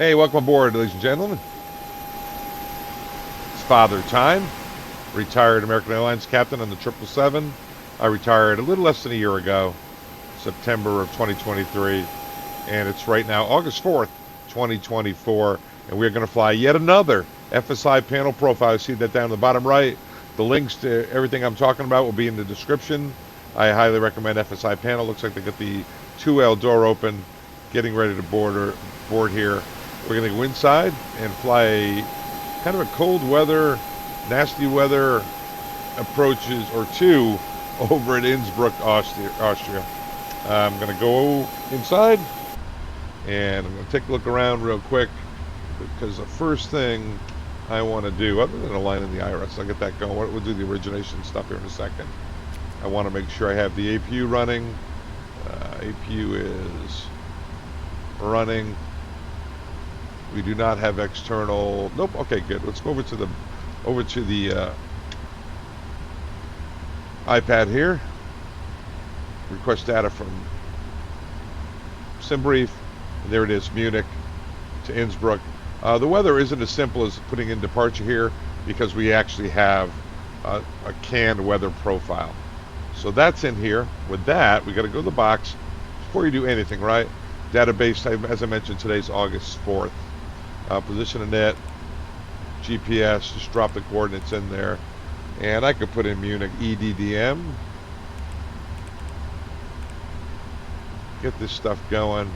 Hey, welcome aboard, ladies and gentlemen. It's Father Time, retired American Airlines captain on the 777. I retired a little less than a year ago, September of 2023, and it's right now August 4th, 2024, and we're going to fly yet another FSI panel profile. You see that down in the bottom right. The links to everything I'm talking about will be in the description. I highly recommend FSI panel. Looks like they got the 2L door open, getting ready to board here. We're going to go inside and fly a kind of a cold weather, nasty weather approaches or two over at Innsbruck, Austria. I'm going to go inside and I'm going to take a look around real quick because the first thing I want to do, other than aligning the IRS, I'll get that going. We'll do the origination stuff here in a second. I want to make sure I have the APU running. APU is running. We do not have external. Nope. Okay, good. Let's go over to the iPad here. Request data from SimBrief. And there it is, Munich to Innsbruck. The weather isn't as simple as putting in departure here because we actually have a canned weather profile. So that's in here. With that, we got to go to the box before you do anything, right? Database, as I mentioned, today's August 4th. Position of net, GPS, just drop the coordinates in there. And I could put in Munich EDDM. Get this stuff going.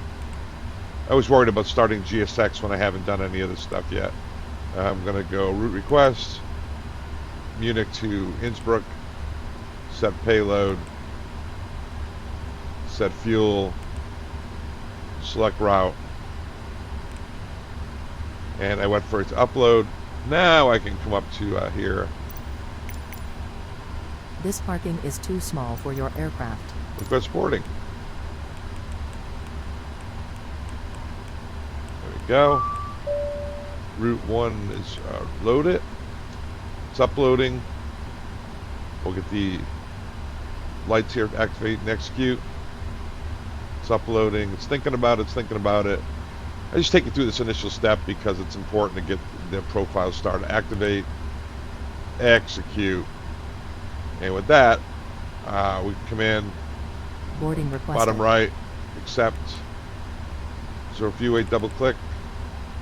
I was worried about starting GSX when I haven't done any of this stuff yet. I'm going to go route request, Munich to Innsbruck, set payload, set fuel, select route. And I went for it to upload. Now I can come up to here. This parking is too small for your aircraft. Request boarding. There we go. Route 1 is loaded. It's uploading. We'll get the lights here to activate and execute. It's uploading. It's thinking about it. It's thinking about it. I just take you through this initial step because it's important to get the profile started. Activate, execute, and with that, we can come in, boarding requested. Bottom right, accept, 0-view-8, double click,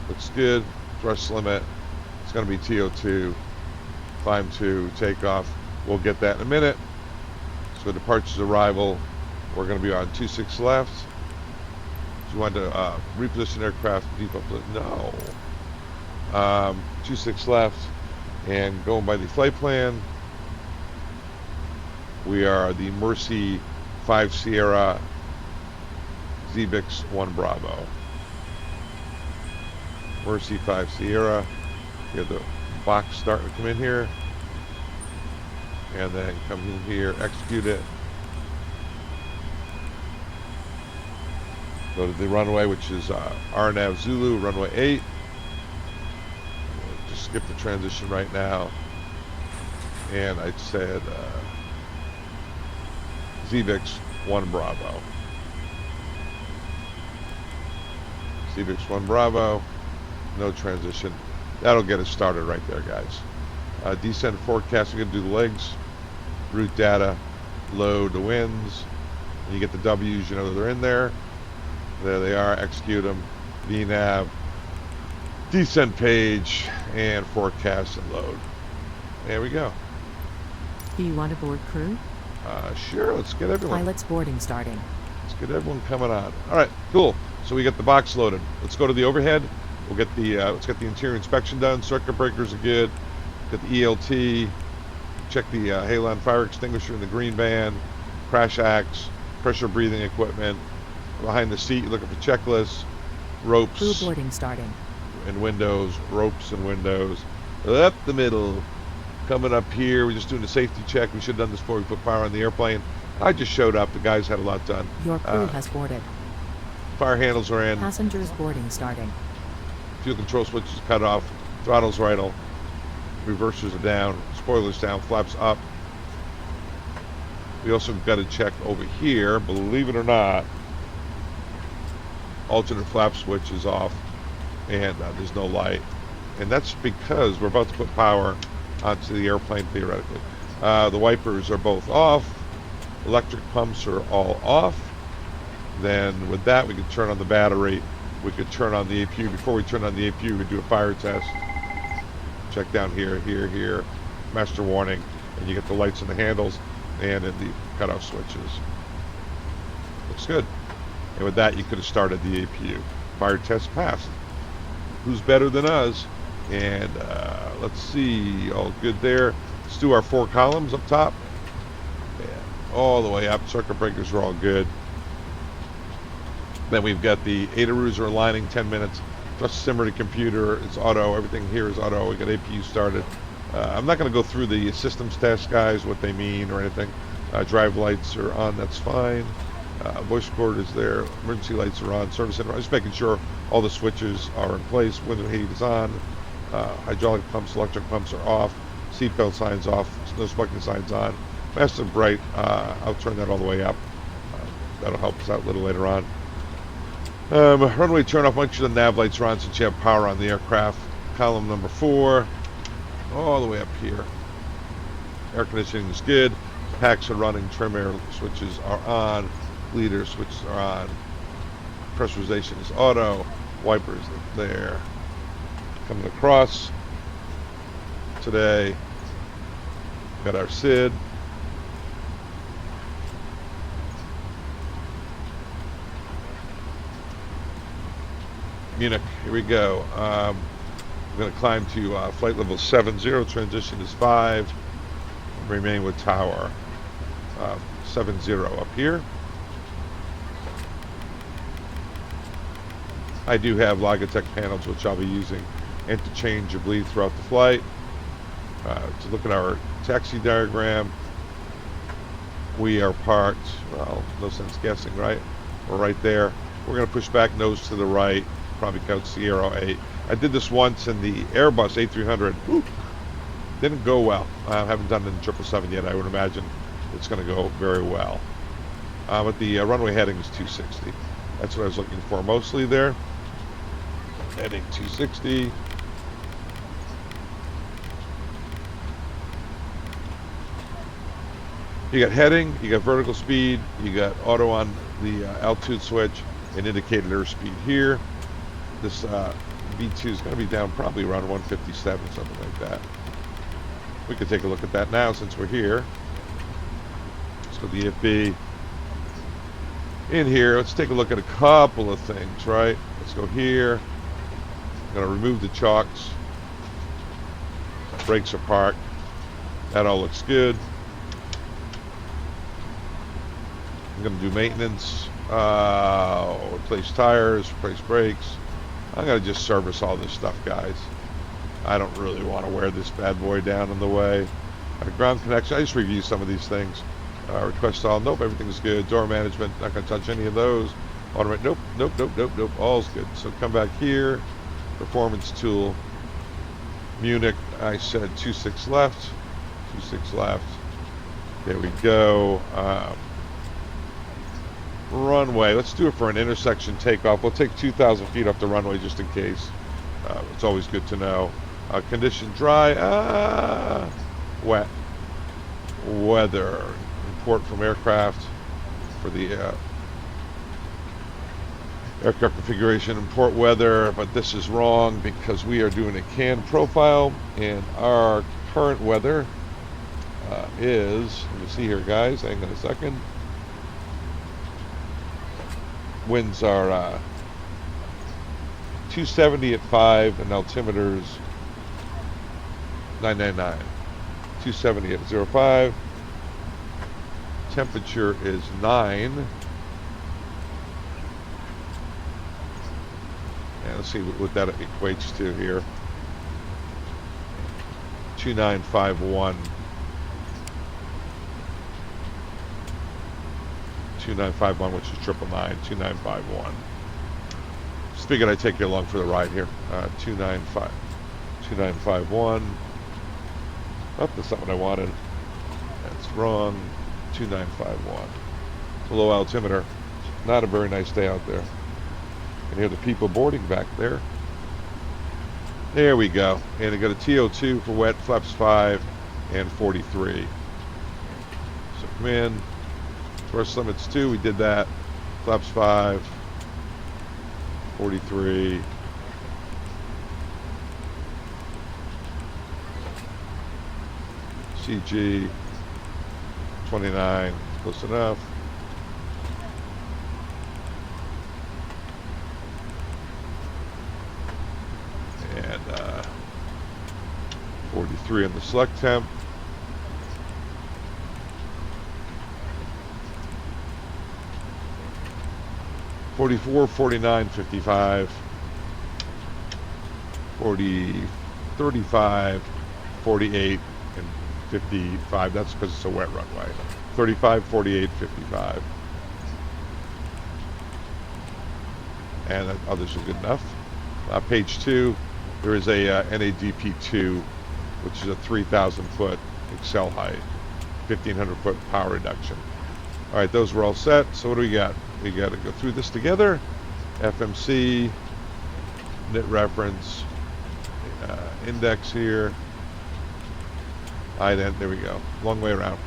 looks good, thrust limit, it's going to be TO2, climb 2, takeoff, we'll get that in a minute. So departures arrival, we're going to be on 26 left. You want to reposition aircraft default? No. 26 left, and going by the flight plan, we are the Mercy 5 Sierra Zebix 1 Bravo. Mercy 5 Sierra. You have the box starting to come in here, and then come in here, execute it. Go to the runway, which is RNAV Zulu, runway 8. We'll just skip the transition right now. And I said Zebix 1 Bravo. Zebix 1 Bravo, no transition. That'll get us started right there, guys. Descent forecast, we're going to do the legs. Route data, load the winds. And you get the W's, you know they're in there. There they are, execute them, VNAV, descent page, and forecast and load. There we go. Do you want a board crew? Sure, let's get everyone. Pilot's boarding starting. Let's get everyone coming on. All right, cool. So we got the box loaded. Let's go to the overhead. We'll get the, let's get the interior inspection done. Circuit breakers are good. Get the ELT. Check the halon fire extinguisher in the green band. Crash axe, pressure breathing equipment. Behind the seat, you're looking for checklists, ropes, Crew boarding starting, and windows, ropes and windows. Up the middle, coming up here. We're just doing a safety check. We should have done this before we put power on the airplane. I just showed up. The guys had a lot done. Your crew has boarded. Fire handles are in. Passengers boarding starting. Fuel control switch is cut off. Throttle's idle. Reversers are down. Spoilers down. Flaps up. We also got to check over here. Believe it or not, alternate flap switch is off. and there's no light. And that's because we're about to put power onto the airplane, theoretically. The wipers are both off. Electric pumps are all off. Then with that, we can turn on the battery. We could turn on the APU. Before we turn on the APU, we do a fire test. Check down here, here, here. Master warning. And you get the lights in the handles and in the cutoff switches. Looks good. And with that, you could have started the APU. Fire test passed. Who's better than us? And let's see, all good there. Let's do our 4 columns up top. And all the way up. Circuit breakers are all good. Then we've got the ATIS are aligning 10 minutes. Just simmer the computer. It's auto. Everything here is auto. We got APU started. I'm not going to go through the systems test, guys, what they mean or anything. Drive lights are on. That's fine. Voice recorder is there. Emergency lights are on. Service center. I'm just making sure all the switches are in place. Window heat is on. Hydraulic pumps, electric pumps are off. Seatbelt signs off. No smoking signs on. Master bright. I'll turn that all the way up. That'll help us out a little later on. Runway turn off. Make sure the nav lights are on since you have power on the aircraft. Column number 4. All the way up here. Air conditioning is good. Packs are running. Trim air switches are on. Leader switches are on. Pressurization is auto. Wipers are there. Coming across today. Got our SID. Munich, here we go. I'm going to climb to flight level 70. Transition is 5. Remain with tower 70 up here. I do have Logitech panels, which I'll be using interchangeably throughout the flight. To look at our taxi diagram, we are parked, well, no sense guessing, right? We're right there. We're going to push back nose to the right, probably count Sierra 8. I did this once in the Airbus A300. Woo, didn't go well. I haven't done it in 777 yet. I would imagine it's going to go very well. But the runway heading is 260. That's what I was looking for mostly there. Heading 260. You got heading, you got vertical speed, you got auto on the altitude switch, and indicated airspeed here. This V2 is going to be down probably around 157, something like that. We could take a look at that now since we're here. Let's go to the EFB. In here, let's take a look at a couple of things, right? Let's go here. I'm going to remove the chocks. Brakes are parked. That all looks good. I'm going to do maintenance. Replace tires, replace brakes. I'm going to just service all this stuff, guys. I don't really want to wear this bad boy down in the way. Ground connection, I just review some of these things. Request all, nope, everything's good. Door management, not going to touch any of those. Automate, nope, nope, nope, nope, nope, all's good. So come back here. Performance tool. Munich, I said 26 left. 26 left. There we go. Runway, let's do it for an intersection takeoff. We'll take 2,000 feet off the runway just in case. It's always good to know. Condition dry, wet. Weather, import from aircraft for the aircraft configuration, import weather, but this is wrong because we are doing a CAN profile and our current weather is, let me see here guys, hang on a second. Winds are 270 at 5 and altimeters 999. 270 at 05. Temperature is 9. And let's see what that equates to here. 2951. 2951, which is 999, 2951. Just figured I'd take you along for the ride here. 2951. Oh, that's not what I wanted. That's wrong. 2951. It's a low altimeter. Not a very nice day out there. You can hear the people boarding back there. There we go. And I got a TO2 for wet, flaps 5 and 43. So come in. Thrust limits 2, we did that. Flaps 5, 43. CG 29, close enough. And 43 on the select temp. $44, $49, $55, $40, $35, $48, and $55. That's because it's a wet runway. $35, $48, $55. And others are good enough. Page 2, there is a NADP2, which is a 3,000 foot excel height, 1,500 foot power reduction. All right, those were all set. So what do we got? We got to go through this together. FMC, NIT reference, index here, ident, there we go. Long way around.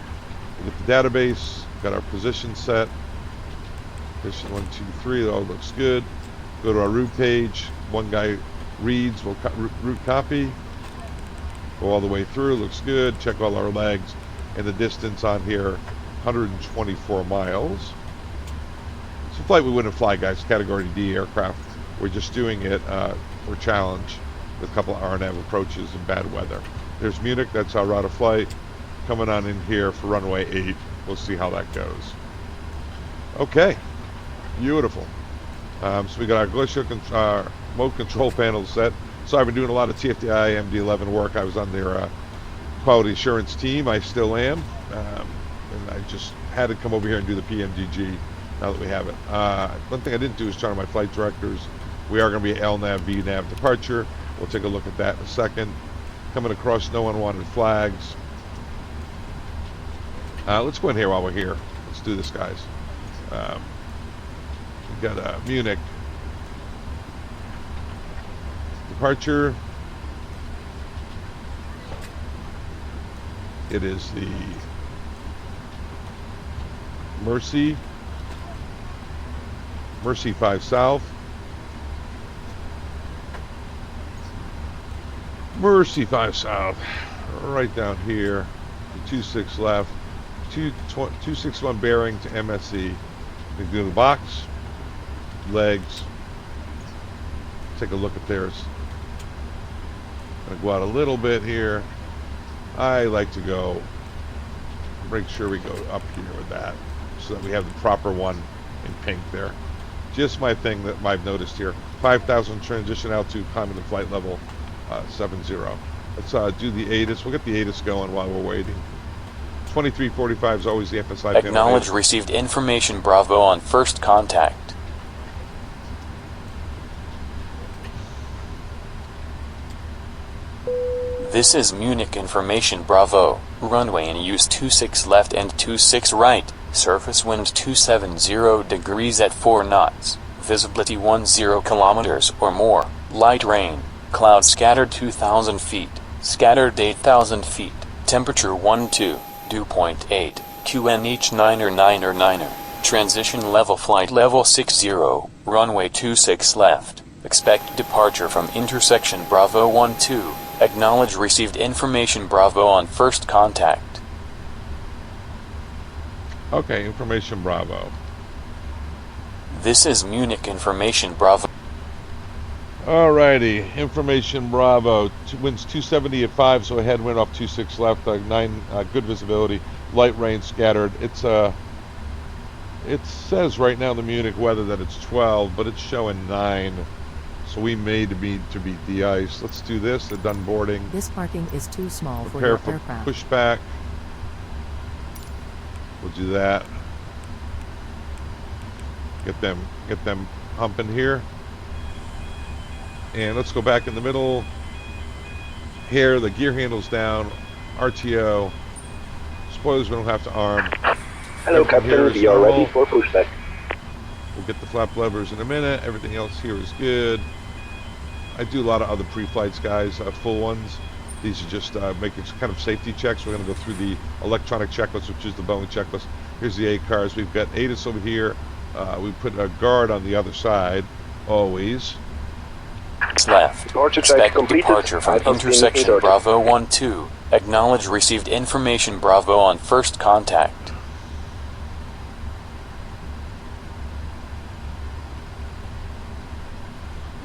We get the database, got our position set. Position 1, 2, 3, that all looks good. Go to our route page. One guy reads, we'll route copy. Go all the way through, looks good. Check all our legs. And the distance on here, 124 miles. It's a flight we wouldn't fly, guys. Category D aircraft. We're just doing it for challenge with a couple of RNAV approaches in bad weather. There's Munich. That's our route of flight. Coming on in here for runway 8. We'll see how that goes. Okay. Beautiful. So we got our glacial mode control panel set. So I've been doing a lot of TFDi MD-11 work. I was on their quality assurance team. I still am. And I just had to come over here and do the PMDG now that we have it. One thing I didn't do is turn on my flight directors. We are going to be LNAV VNAV departure. We'll take a look at that in a second. Coming across no unwanted flags. Let's go in here while we're here. Let's do this, guys. We've got Munich departure. It is the Mercy 5 South, Mercy 5 South, right down here, 26 left, 261 bearing to MSE. We do the box, legs, take a look at theirs. Gonna go out a little bit here. I like to go, make sure we go up here with that so that we have the proper one in pink there. Just my thing that I've noticed here. 5,000 transition altitude, climbing to flight level 70. Let's do the ATIS. We'll get the ATIS going while we're waiting. 2345 is always the FSI. Acknowledge received information Bravo on first contact. This is Munich information Bravo. Runway in use 26 left and 26 right. Surface wind 270 degrees at 4 knots. Visibility 10 kilometers or more. Light rain. Clouds scattered 2,000 feet. Scattered 8,000 feet. Temperature 12. Dew point 8. QNH 9er. Transition level flight level 60. Runway 26 left. Expect departure from intersection Bravo 12. Acknowledge received information Bravo on first contact. Okay, information Bravo. This is Munich information Bravo. Alrighty, information Bravo. Winds 270 at 5, so a headwind off 26 left, 9, good visibility, light rain scattered. It says right now in the Munich weather that it's 12, but it's showing 9. So we may need to beat the ice. Let's do this. They're done boarding. This parking is too small for Prepare your for aircraft. pushback. We'll do that. Get them humping here. And let's go back in the middle. Here, the gear handle's down. RTO. Spoilers we don't have to arm. Hello, Captain. We are ready for pushback. We'll get the flap levers in a minute. Everything else here is good. I do a lot of other pre-flights, guys, full ones. These are just making kind of safety checks. We're going to go through the electronic checklist, which is the Boeing checklist. Here's the ACARs. We've got ATIS over here. We put a guard on the other side, always. Left. Departure check Expect completed. departure from 5,000 intersection meters. Bravo 12. Acknowledge received information Bravo on first contact.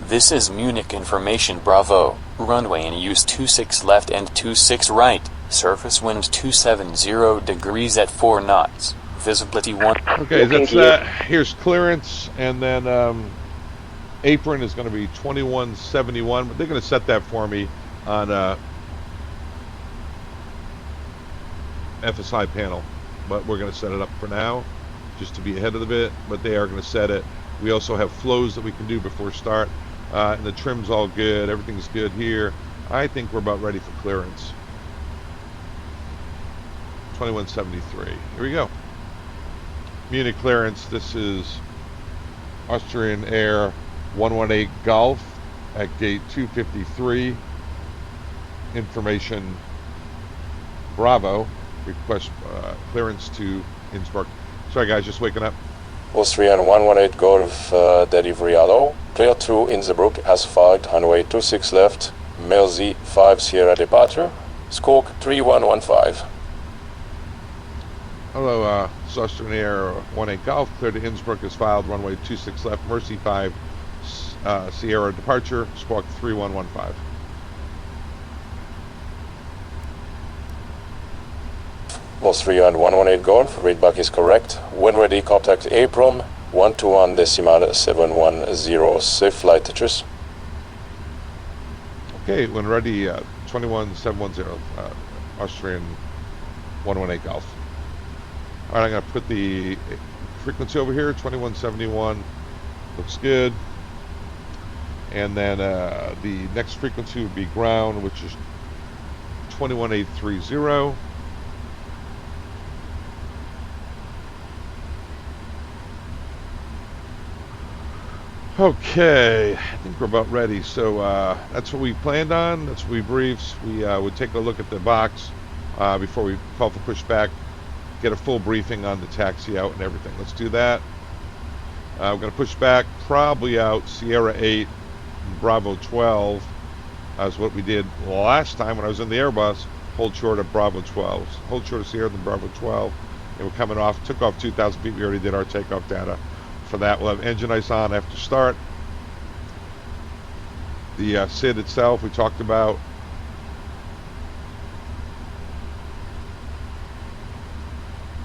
This is Munich information Bravo. Runway in use 26 left and 26 right. Surface wind 270 degrees at 4 knots. Visibility 1. Okay, that's that. Here's clearance, and then apron is going to be 2171, but they're going to set that for me on FSI panel. But we're going to set it up for now, just to be ahead of the bit, but they are going to set it. We also have flows that we can do before start, and the trim's all good. Everything's good here. I think we're about ready for clearance. 2173. Here we go. Munich clearance. This is Austrian Air 118 Golf at gate 253. Information Bravo. Request clearance to Innsbruck. Sorry guys, just waking up. Austrian 118 Golf delivery allow. Clear to Innsbruck as flagged, runway 26 left. Mail Z 5 Sierra departure. Squawk 3115. Hello, this is Austrian Air 18 Golf, cleared to Innsbruck as filed, runway 26 left, Mercy 5 Sierra departure, squawk 3115. Austrian 118 Golf, readback is correct. When ready, contact apron 121.710. Safe flight, cheers. Okay, when ready, 21710, Austrian 118 Golf. All right, I'm going to put the frequency over here, 2171. Looks good. And then the next frequency would be ground, which is 21830. Okay, I think we're about ready. So that's what we planned on. That's what we briefed. We would take a look at the box before we call for pushback. Get a full briefing on the taxi out and everything. Let's do that. We're going to push back, probably out Sierra 8, Bravo 12, as what we did last time when I was in the Airbus. Hold short of Bravo 12. Hold short of Sierra than Bravo 12. And we're coming off, took off 2,000 feet. We already did our takeoff data for that. We'll have engine ice on after start. The SID itself we talked about.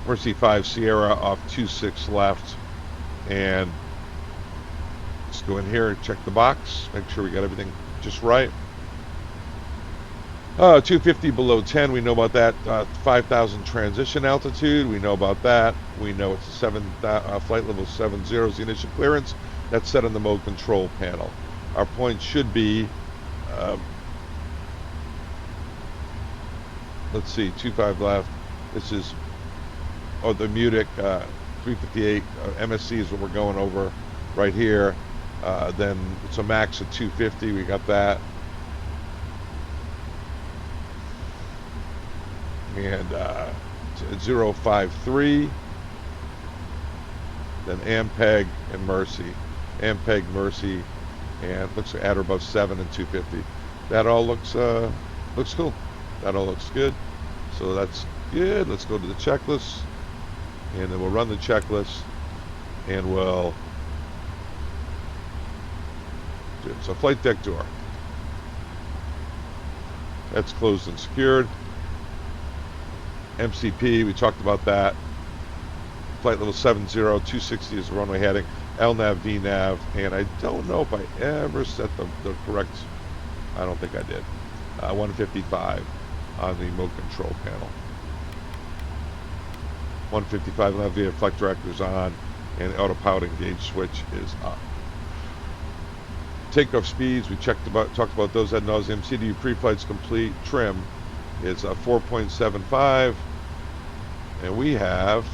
Mercy 5 Sierra off 26 left, and let's go in here and check the box, make sure we got everything just right. 250 below 10, we know about that. 5,000 transition altitude, we know about that. We know it's a flight level 70 is the initial clearance. That's set on the mode control panel. Our point should be, let's see, 25 left. This is the Munich 358 MSC is what we're going over right here. Then it's a max of 250. We got that. And 053. Then Ampeg and Mercy. Ampeg, Mercy, and looks at or above 7 and 250. That all looks cool. That all looks good. So that's good. Let's go to the checklist. And then we'll run the checklist, and we'll do it. So flight deck door. That's closed and secured. MCP, we talked about that. Flight level 70, 260 is the runway heading. LNAV, VNAV, and I don't know if I ever set the correct, I don't think I did. 155 on the mode control panel. 155 left, the flight director's on, and auto pilot engage switch is up. Takeoff speeds, we talked about those ad nauseum. CDU pre-flight's complete. Trim is 4.75, and we have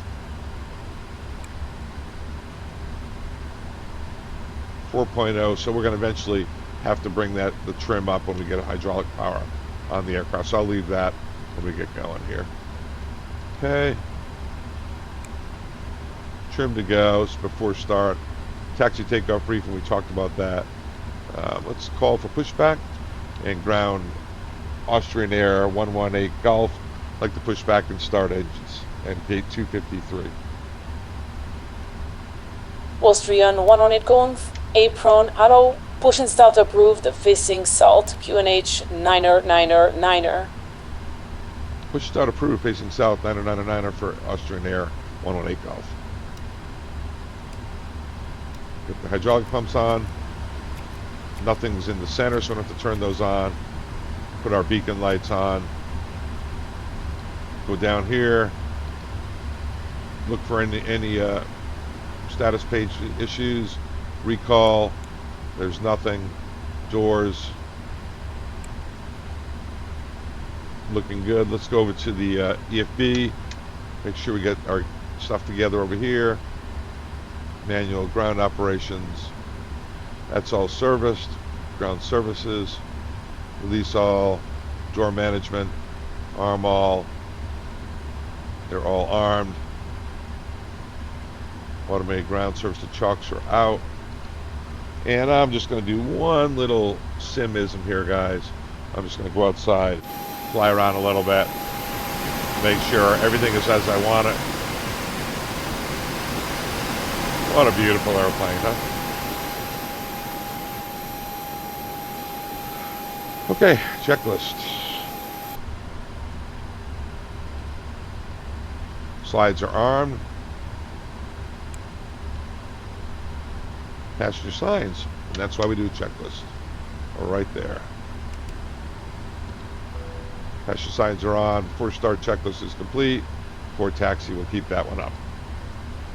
4.0. So we're going to eventually have to bring the trim up when we get a hydraulic power on the aircraft. So I'll leave that when we get going here. Okay. Trim to go before start. Taxi takeoff briefing, we talked about that. Let's call for pushback and ground Austrian Air 118 Golf. Like to push back and start engines and gate 253. Austrian 118 Golf, apron, auto, push and start approved, facing south, QNH 9er. Push start approved, facing south, 9er for Austrian Air 118 Golf. Get the hydraulic pumps on. Nothing's in the center, so we don't have to turn those on. Put our beacon lights on. Go down here. Look for any status page issues. Recall. There's nothing. Doors. Looking good. Let's go over to the EFB. Make sure we get our stuff together over here. Manual ground operations. That's all serviced. Ground services. Release all. Door management. Arm all. They're all armed. Automated ground service to chalks are out. And I'm just going to do one little simism here, guys. I'm just going to go outside, fly around a little bit, make sure everything is as I want it. What a beautiful airplane, huh? Okay, checklist. Slides are armed. Passenger signs, and that's why we do a checklist. Right there. Passenger signs are on. Before start, checklist is complete. Before taxi, we'll keep that one up.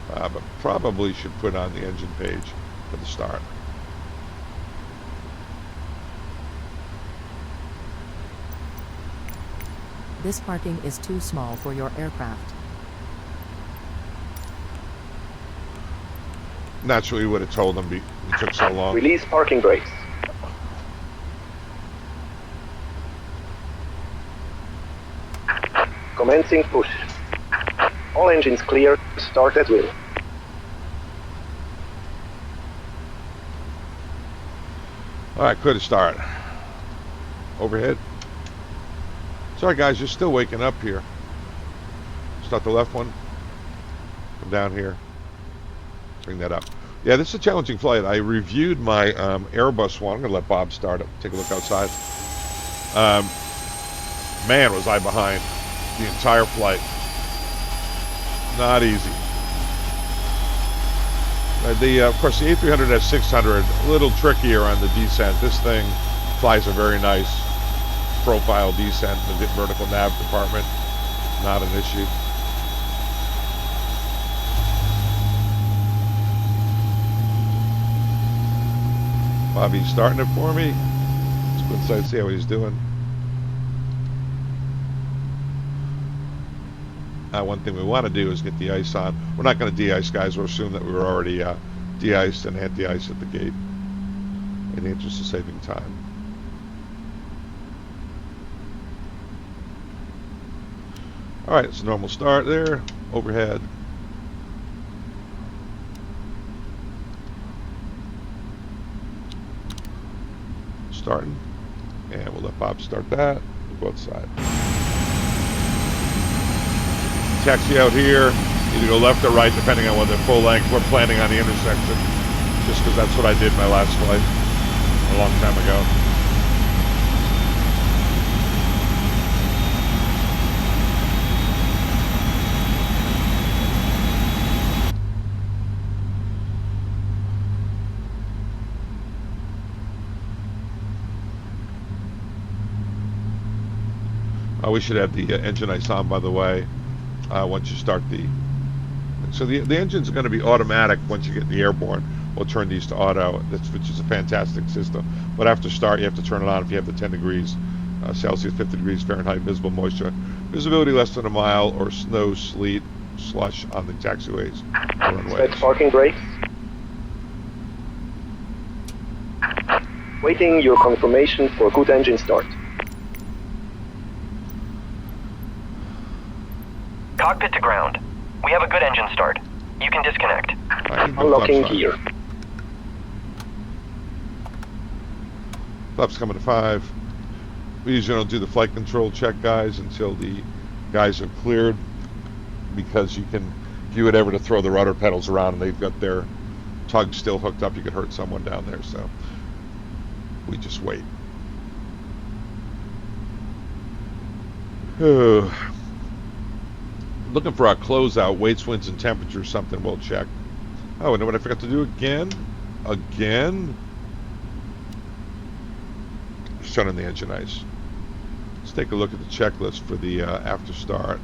But probably should put on the engine page for the start. This parking is too small for your aircraft. Not sure we would have told them it took so long. Release parking brakes. Commencing push. All engines clear. Start at will. Alright, clear to start. Overhead. Sorry guys, you're still waking up here. Start the left one. Come down here. Bring that up. Yeah, this is a challenging flight. I reviewed my Airbus one. I'm going to let Bob start it. Take a look outside. Man, was I behind the entire flight. Not easy. Of course, the A300 S600, a little trickier on the descent. This thing flies a very nice profile descent in the vertical nav department. Not an issue. Bobby's starting it for me. Let's go inside and see how he's doing. One thing we want to do is get the ice on. We're not going to de-ice, guys. We'll assume that we were already de-iced and anti-ice at the gate in the interest of saving time. All right, it's a normal start there. Overhead. Starting, and we'll let Bob start that. We'll go outside. Taxi out here, either go left or right depending on whether full length. We're planning on the intersection just because that's what I did my last flight a long time ago. We should have the engine ice on, by the way, once you start the... So the engine's going to be automatic once you get the airborne. We'll turn these to auto, which is a fantastic system. But after start, you have to turn it on if you have the 10 degrees Celsius, 50 degrees Fahrenheit, visible moisture. Visibility less than a mile, or snow, sleet, slush on the taxiways or runways. Set parking brakes. Waiting your confirmation for good engine start. Cockpit to ground. We have a good engine start. You can disconnect. Unlocking gear. Flaps coming to 5. We usually don't do the flight control check, guys, until the guys are cleared, because you can, if you would ever to throw the rudder pedals around and they've got their tug still hooked up, you could hurt someone down there. So we just wait. Looking for our closeout, weights, winds, and temperature, something we'll check. Oh, and what I forgot to do again? Shut on the engine ice. Let's take a look at the checklist for the after start.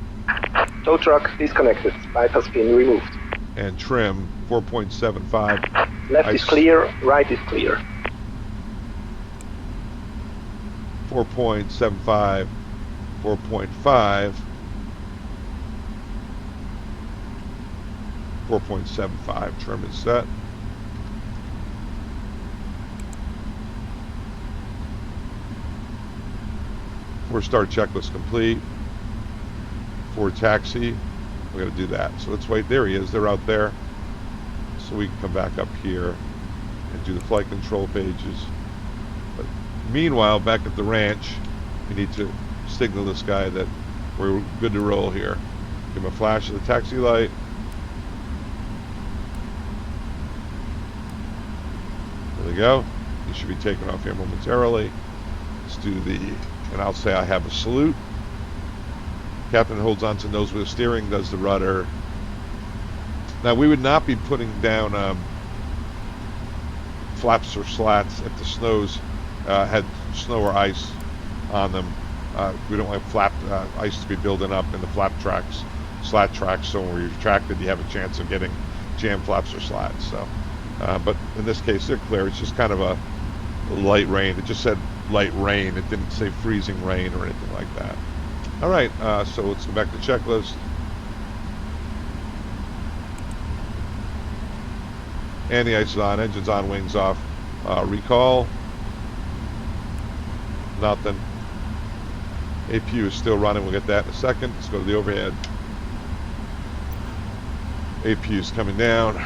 Tow truck disconnected. Bypass pin removed. And trim 4.75. Left is clear, right is clear. 4.75, 4.5, 4.75. Trim is set. For start checklist complete. For taxi, we got to do that. So let's wait. There he is. They're out there. So we can come back up here and do the flight control pages. But meanwhile, back at the ranch, we need to signal this guy that we're good to roll here. Give him a flash of the taxi light. There we go. He should be taking off here momentarily. Let's do the, and I'll say I have a salute. Captain holds on to nose wheel steering, does the rudder. Now we would not be putting down flaps or slats if the snows had snow or ice on them. We don't want flap ice to be building up in the flap tracks, slat tracks, so when we're retracted you have a chance of getting jam flaps or slats. So, but in this case they're clear. It's just kind of a light rain. It just said light rain. It didn't say freezing rain or anything like that. All right, so let's go back to checklist. Anti-ice is on, engines on, wings off. Recall. Nothing. APU is still running. We'll get that in a second. Let's go to the overhead. APU is coming down.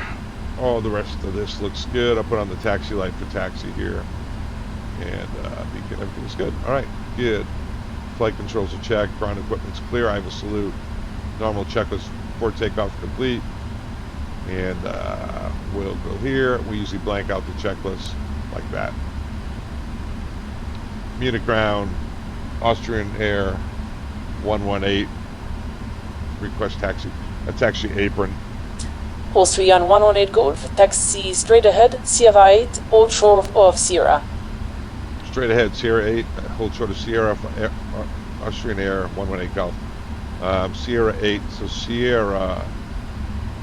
All the rest of this looks good. I'll put on the taxi light for taxi here. And beacon, everything's good. All right, good. Flight controls are checked. Ground equipment's clear. I have a salute. Normal checklist before takeoff complete. And we'll go here. We usually blank out the checklist like that. Munich ground, Austrian Air 118. Request taxi. That's actually apron. Pulse 3 on 118 Golf. Taxi straight ahead. Sierra 8. Hold short of Sierra. Straight ahead, Sierra 8, hold short of Sierra, Austrian Air, 118 Golf. Sierra 8, so Sierra,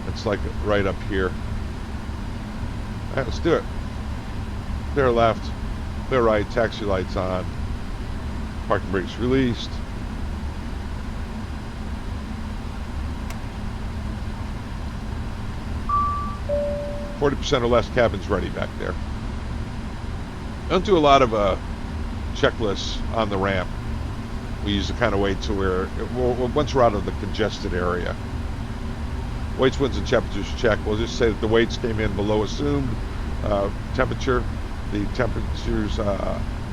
it's like right up here. All right, let's do it. Clear left, clear right, taxi lights on, parking brakes released. %, or less cabins ready back there. Don't do a lot of checklists on the ramp. We usually kind of wait to where, once we're out of the congested area. Weights, winds, and temperatures check. We'll just say that the weights came in below assumed temperature. The temperature's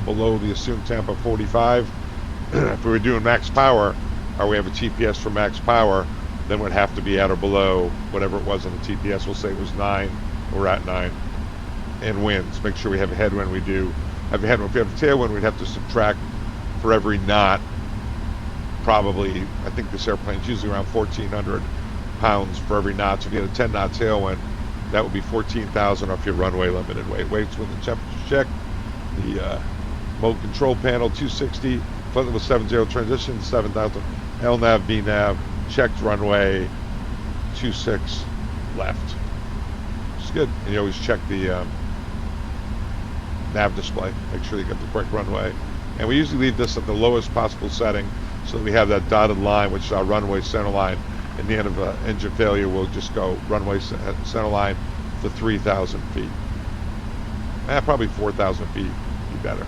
below the assumed temp of 45. If we were doing max power, or we have a TPS for max power, then we'd have to be at or below whatever it was on the TPS. We'll say it was 9. We're at 9. And winds. Make sure we have a headwind. We do have a headwind. If we have a tailwind, we'd have to subtract for every knot. Probably, I think this airplane's usually around 1,400 pounds for every knot. So if you had a 10 knot tailwind, that would be 14,000 off your runway limited weight. Weights with the temperature check. The mode control panel 260. Flight level 70 transition 7,000. LNAV, VNAV, checked runway 26 left. It's good. And you always check the nav display. Make sure you get the correct runway. And we usually leave this at the lowest possible setting so that we have that dotted line, which is our runway center line. In the end of engine failure, we'll just go runway center line for 3,000 feet. Probably 4,000 feet better.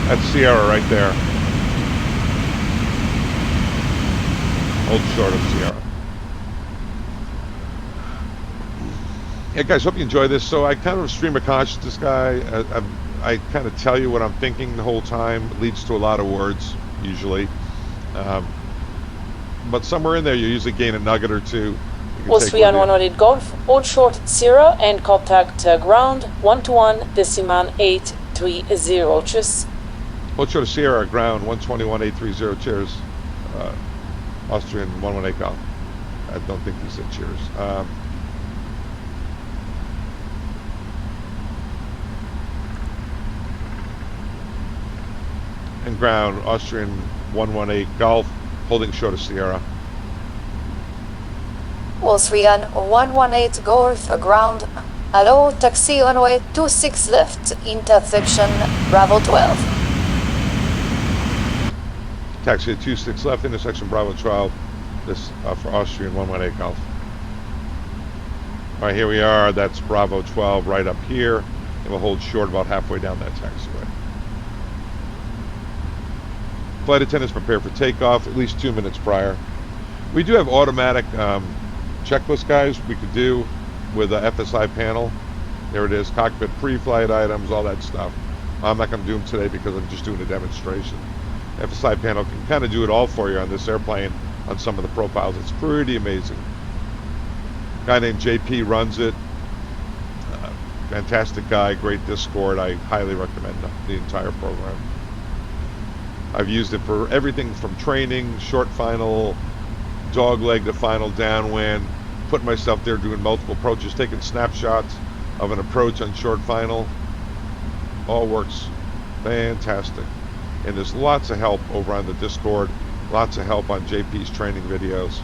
That's Sierra right there. Hold short of Sierra. Yeah, guys, hope you enjoy this. So I kind of stream of consciousness guy. I kind of tell you what I'm thinking the whole time. It leads to a lot of words, usually. But somewhere in there, you usually gain a nugget or two. Austria 108 Golf, hold short at 0 and contact ground 121 decimal 830. Cheers. Hold short of Sierra, ground 121.830. Cheers. Austrian 118 Golf. I don't think he said cheers. And ground, Austrian 118 Golf, holding short of Sierra. Austrian 118 Golf, ground. Hello, taxi runway 26 left, intersection Bravo 12. Taxi at 26 left, intersection Bravo 12. This for Austrian 118 Golf. All right, here we are. That's Bravo 12 right up here. And we'll hold short about halfway down that taxiway. Flight attendants prepare for takeoff at least 2 minutes prior. We do have automatic checklist, guys, we could do with a FSI panel. There it is, cockpit pre-flight items, all that stuff. I'm not going to do them today because I'm just doing a demonstration. FSI panel can kind of do it all for you on this airplane on some of the profiles. It's pretty amazing. A guy named JP runs it. Fantastic guy, great Discord. I highly recommend the entire program. I've used it for everything from training, short final, dog leg to final downwind, putting myself there doing multiple approaches, taking snapshots of an approach on short final. All works fantastic. And there's lots of help over on the Discord, lots of help on JP's training videos.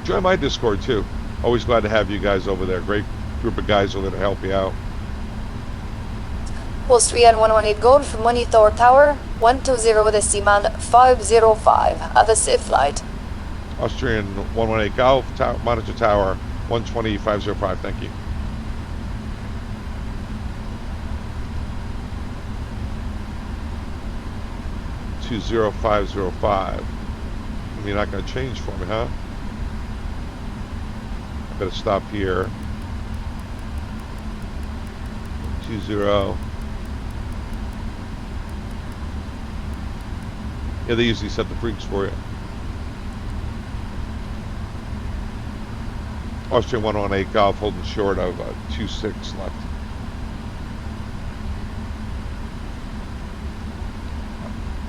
Join my Discord too. Always glad to have you guys over there. Great group of guys over there to help you out. Austrian 118 Golf, monitor tower 120 decimal 505. Have a safe flight. Austrian 118 Golf, monitor tower 120.505. Thank you. .505. You're not going to change for me, huh? I better stop here. 20. Yeah, they usually set the freaks for you. Austrian 118 Golf holding short of 26 left.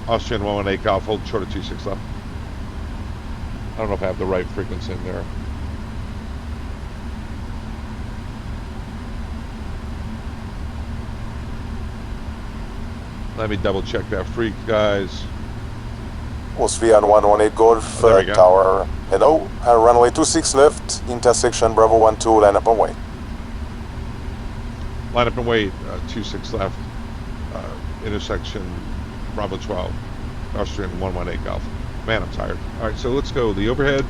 Austrian 118 Golf holding short of 26 left. I don't know if I have the right frequency in there. Let me double check that freak, guys. Austrian 118 Golf, tower, hello, runway 26 left, intersection Bravo 12, line up and wait. Line up and wait, 26 left, intersection Bravo 12, Austrian 118 Golf. Man, I'm tired. All right, so let's go the overhead.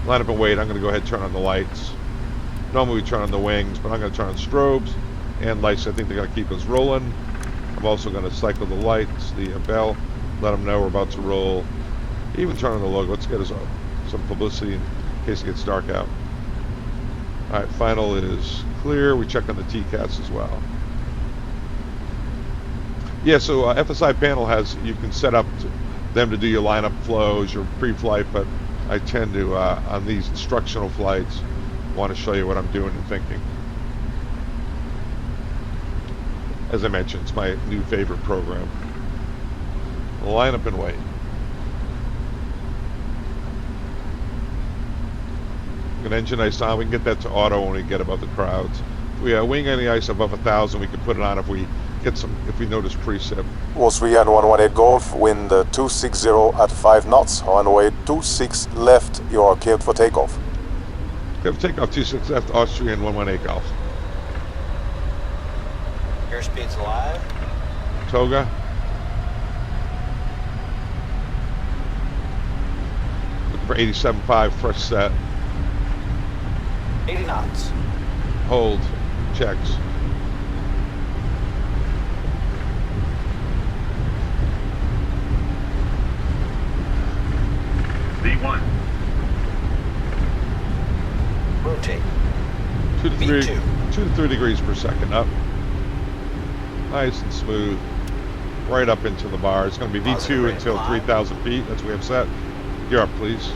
Line up and wait. I'm going to go ahead and turn on the lights. Normally we turn on the wings, but I'm going to turn on strobes and lights. I think they're going to keep us rolling. I'm also going to cycle the lights, the bell, let them know we're about to roll. Even turn on the logo. Let's get us some publicity in case it gets dark out. All right, final is clear. We check on the TCATs as well. Yeah, so FSI panel has, you can set up them to do your lineup flows, your pre-flight, but I tend to, on these instructional flights, want to show you what I'm doing and thinking. As I mentioned, it's my new favorite program. Line up and wait. An engine ice on, we can get that to auto when we get above the crowds. If we wing any ice above 1,000, we can put it on if we get some, if we notice precip. Austrian 118 Golf, wind 260 at 5 knots, runway 26 left, you are cleared for takeoff. Cleared for takeoff, 26 left, Austrian 118 Golf. Airspeed's live. Toga. Looking for 87.5 first set. 80 knots. Hold. Checks. V1. Rotate. 2 to 3, V2. 2 to 3 degrees per second up. Nice and smooth. Right up into the bar. It's going to be V2 until 3,000 feet. That's what we have set. Gear up, please.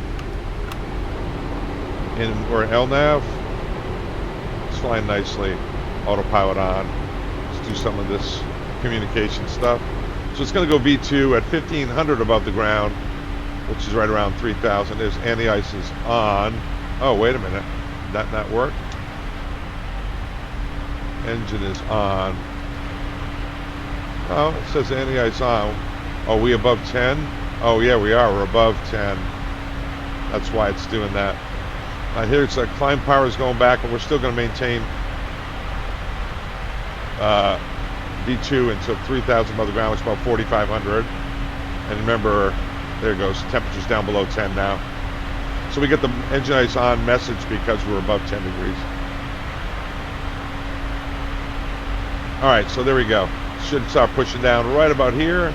And we're at LNAV. It's flying nicely. Autopilot on. Let's do some of this communication stuff. So it's going to go V2 at 1,500 above the ground, which is right around 3,000. There's anti-ice is on. Oh, wait a minute. Did that not work? Engine is on. Oh, it says anti-ice on. Oh, we above 10? Oh, yeah, we are. We're above 10. That's why it's doing that. Here it's like climb power is going back, and we're still going to maintain V2 until 3,000 above the ground, which is about 4,500. And remember, there it goes. Temperature's down below 10 now. So we get the engine ice on message because we're above 10 degrees. All right, so there we go. Should start pushing down right about here.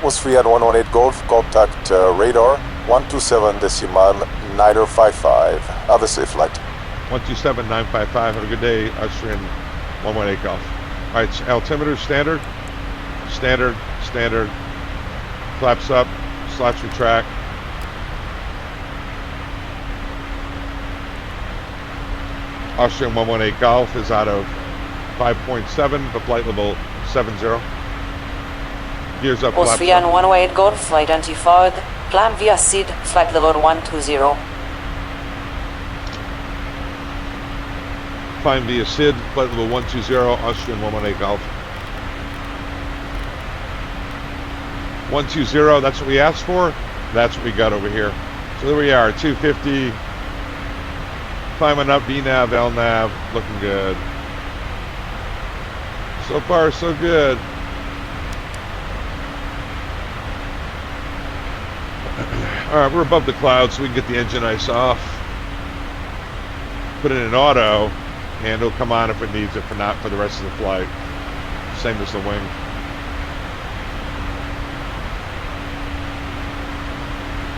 Was free at 118 Golf, contact radar 127.955. Have a safe flight. 127.955. Have a good day, Austrian 118 Golf. All right, so altimeter standard. Standard. Flaps up, slats retract. Austrian 118 Golf is out of 5.7, the flight level 70. Gears up, flaps Austrian up. 118 Golf, identified. Climb via SID, flight level 120. Climb via SID, flight level 120, Austrian 118 Golf. 120, that's what we asked for. That's what we got over here. So there we are, 250. Climbing up, VNAV, LNAV, looking good. So far, so good. All right, we're above the clouds, so we can get the engine ice off. Put it in auto, and it'll come on if it needs it, for not for the rest of the flight. Same as the wing.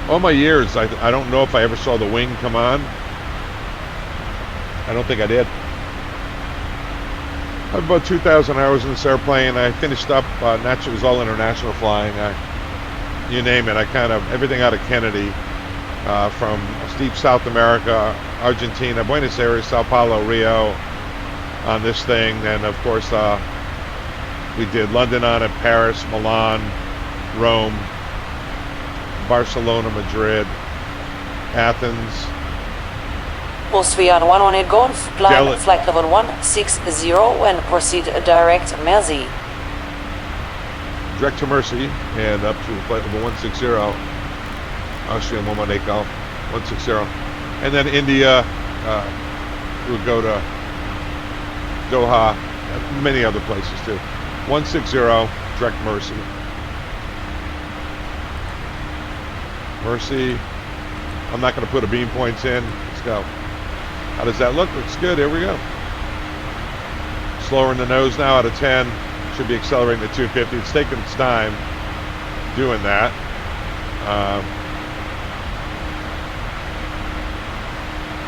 All my years, I don't know if I ever saw the wing come on. I don't think I did. I have about 2,000 hours in this airplane. I finished up, naturally it was all international flying. You name it, I kind of, everything out of Kennedy, from deep South America, Argentina, Buenos Aires, Sao Paulo, Rio, on this thing. And of course, we did London on it, Paris, Milan, Rome, Barcelona, Madrid, Athens. Austrian 118 Golf, climb flight level 160 and proceed direct Mersey. Direct to Mercy and up to flight level 160, Austrian 118 Golf, 160. And then India, we'll go to Doha, many other places too. 160, direct Mercy. Mercy, I'm not going to put a beam points in. Let's go. How does that look? Looks good. Here we go. Slower in the nose now out of 10. Should be accelerating to 250. It's taking its time doing that.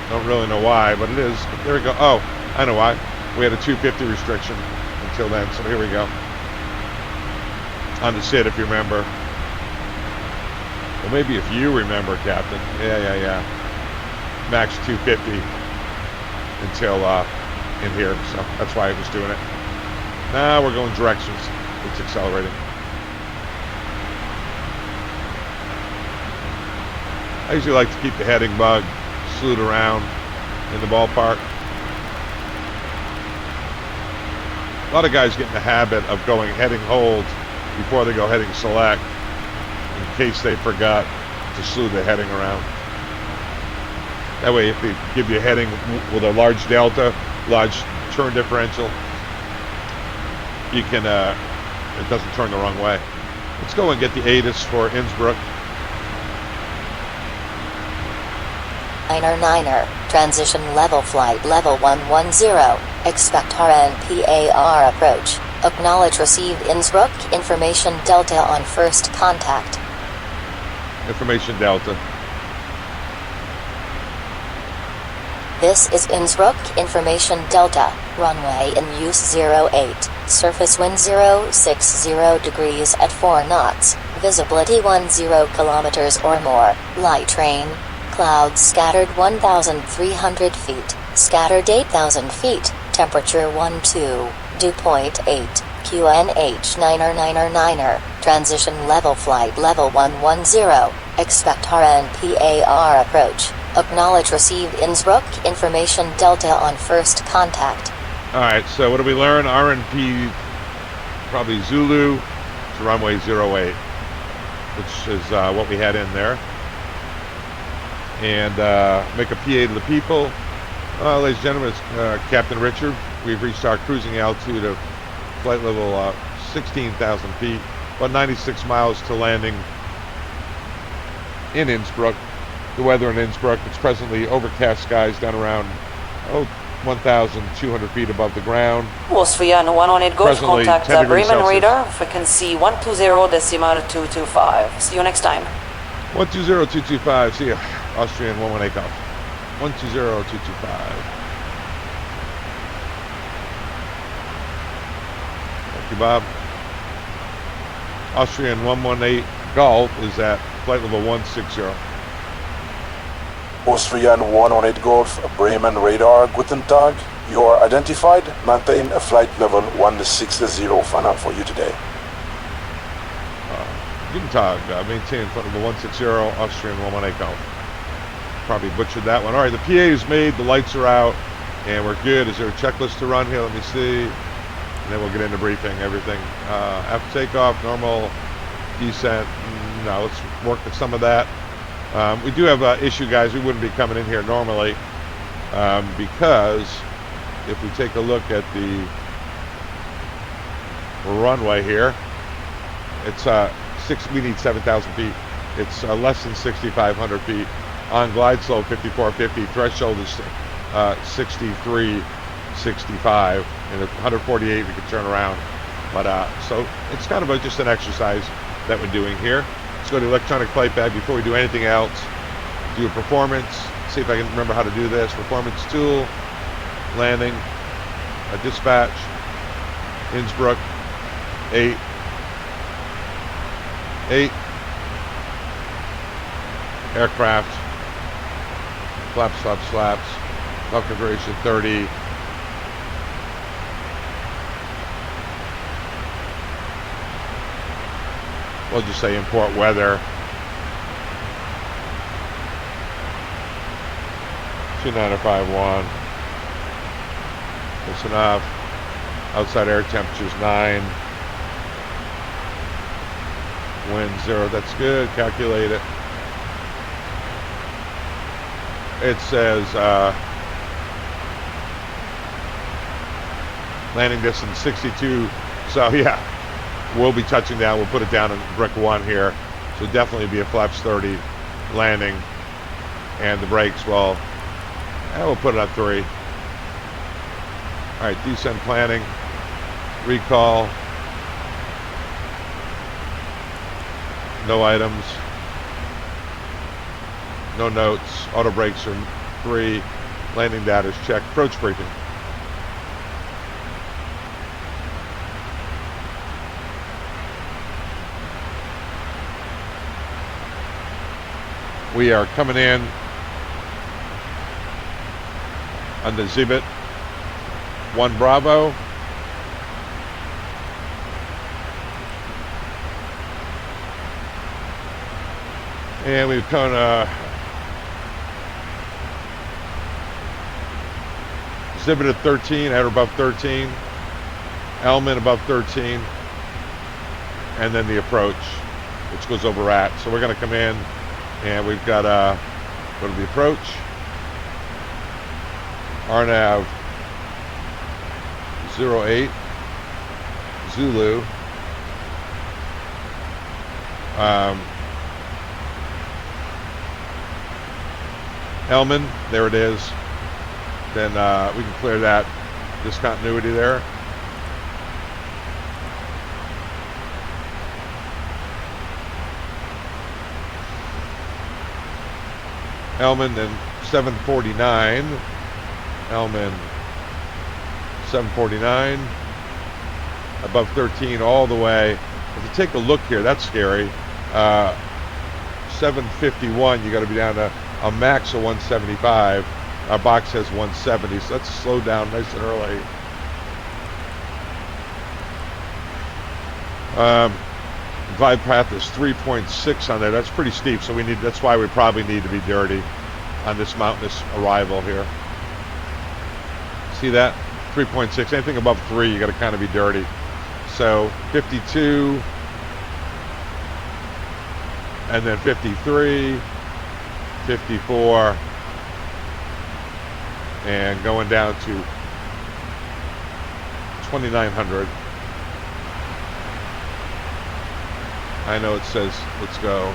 Don't really know why, but it is. But there we go. Oh, I know why. We had a 250 restriction until then. So here we go. On the SID, if you remember. Well, maybe if you remember, Captain. Yeah. Max 250 until in here. So that's why I was doing it. Now we're going directions. It's accelerating. I usually like to keep the heading bug slewed around in the ballpark. A lot of guys get in the habit of going heading hold before they go heading select, in case they forgot to slew the heading around. That way, if they give you a heading with a large delta, large turn differential, you can, it doesn't turn the wrong way. Let's go and get the ATIS for Innsbruck. Niner, transition level flight level 110, expect RNPAR approach, acknowledge receive Innsbruck, information Delta on first contact. Information Delta. This is Innsbruck, information Delta, runway in use 08, surface wind 060 degrees at 4 knots, visibility 10 kilometers or more, light rain, clouds scattered 1,300 feet, scattered 8,000 feet, temperature 12, dew point 8, QNH 9er, transition level flight level 110, expect RNPAR approach, acknowledge receive Innsbruck, information Delta on first contact. Alright, so what do we learn? RNP, probably Zulu, to runway 08, which is what we had in there. And make a PA to the people. Ladies and gentlemen, it's Captain Richard. We've reached our cruising altitude of flight level 16,000 feet, about 96 miles to landing in Innsbruck. The weather in Innsbruck, it's presently overcast skies down around 1,200 feet above the ground. Austrian 118 Golf, Presently, contact 10 degrees Bremen Celsius. radar, frequency 120.225. See you next time. 120225, see ya. Austrian 118 Golf. 120225. Thank you, Bob. Austrian 118 Golf is at flight level 160. Austrian 118 Golf, Bremen radar, guten Tag. You are identified. Maintain a flight level 160 final for you today. Guten Tag, maintain flight level 160, Austrian 118 Golf. Probably butchered that one. All right, the PA is made, the lights are out, and we're good. Is there a checklist to run here? Let me see. And then we'll get into briefing, everything. After takeoff, normal descent. No, let's work with some of that. We do have an issue, guys. We wouldn't be coming in here normally because if we take a look at the runway here, it's we need 7,000 feet. It's less than 6,500 feet. On glide slope, 5450. Threshold is 6365. And at 148, we can turn around. But so it's kind of just an exercise that we're doing here. Let's go to electronic flight bag before we do anything else. Do a performance. See if I can remember how to do this. Performance tool, landing, a dispatch, Innsbruck, 8, aircraft, flaps, lock configuration 30. We'll just say import weather. 2951. That's enough. Outside air temperatures 9. Wind 0. That's good. Calculate it. It says landing distance 62. So yeah, we'll be touching down. We'll put it down in brick 1 here. So definitely be a flaps 30 landing. And the brakes, well, we'll put it at 3. All right, descent planning, recall, no items, no notes, auto brakes are 3, landing data is checked, approach briefing. We are coming in on the Zibit 1 Bravo. And we've come Zibit at 13, at or above 13, Element above 13, and then the approach, which goes over RAT. So we're going to come in, and we've got go to the approach, RNAV 08, Zulu. Elman, there it is. Then we can clear that discontinuity there. Elman and 749. Elman 749. Above 13 all the way. If you take a look here, that's scary. 751, you got to be down to a max of 175. Our box has 170, so let's slow down nice and early. Glide path is 3.6 on there. That's pretty steep, so that's why we probably need to be dirty on this mountainous arrival here. See that? 3.6. Anything above 3, you got to kind of be dirty. So 52, and then 53, 54, and going down to 2,900. I know it says let's go.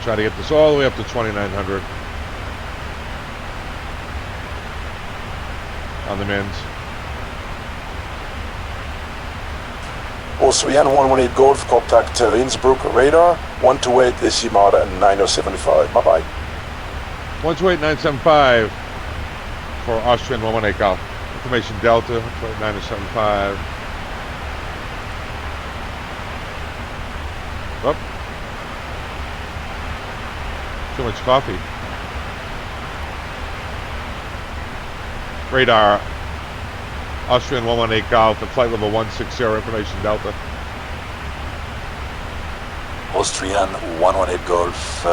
Try to get this all the way up to 2,900 on the mins. Austrian 118 Golf, contact Innsbruck radar 128 decimal 9075. Bye bye. 128975 for Austrian 118 Golf. Information Delta 128975. Up. Too much coffee. Radar Austrian 118 Golf at flight level 160, information Delta. Austrian 118 Golf,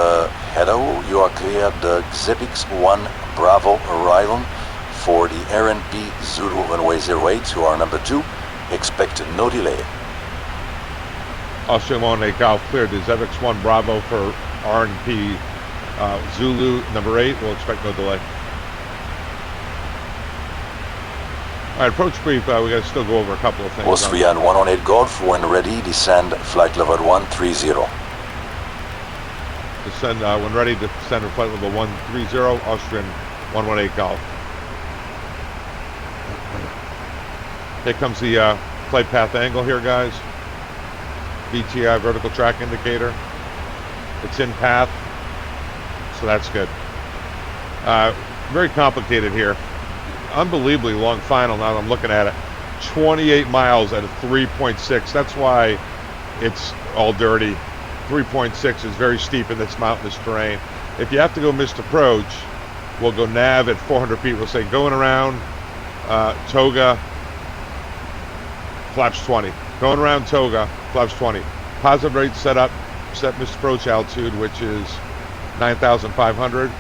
hello, you are cleared the Xepix 1 Bravo arrival for the RNP Zulu runway 08, you are number 2, expect no delay. Austrian 118 Golf cleared the Xepix 1 Bravo for RNP Zulu number 8, we'll expect no delay. All right, approach brief, we got to still go over a couple of things. Austrian 118 Golf, when ready, descend flight level 130. Descend, when ready, descend to flight level 130, Austrian 118 Golf. Here comes the flight path angle here, guys. VTI, vertical track indicator. It's in path, so that's good. Very complicated here. Unbelievably long final now that I'm looking at it. 28 miles at a 3.6. That's why it's all dirty. 3.6 is very steep in this mountainous terrain. If you have to go missed approach, we'll go nav at 400 feet. We'll say going around Toga, flaps 20. Going around Toga, flaps 20. Positive rate set missed approach altitude, which is 9,500.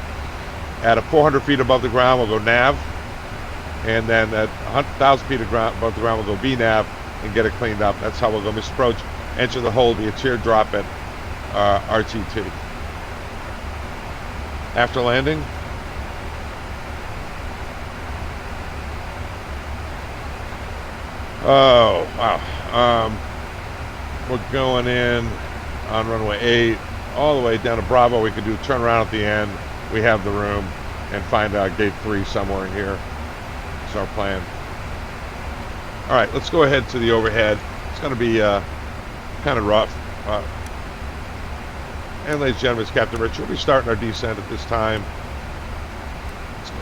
At a 400 feet above the ground, we'll go nav. And then at 1,000 feet above the ground, we'll go VNAV and get it cleaned up. That's how we'll go missed approach. Enter the hold, be a teardrop at RTT. After landing, oh, wow. We're going in on runway 8, all the way down to Bravo. We can do turn around at the end. We have the room, and find out gate 3 somewhere in here. Our plan. All right, let's go ahead to the overhead. It's going to be kind of rough. And ladies and gentlemen, it's Captain Rich. We'll be starting our descent at this time.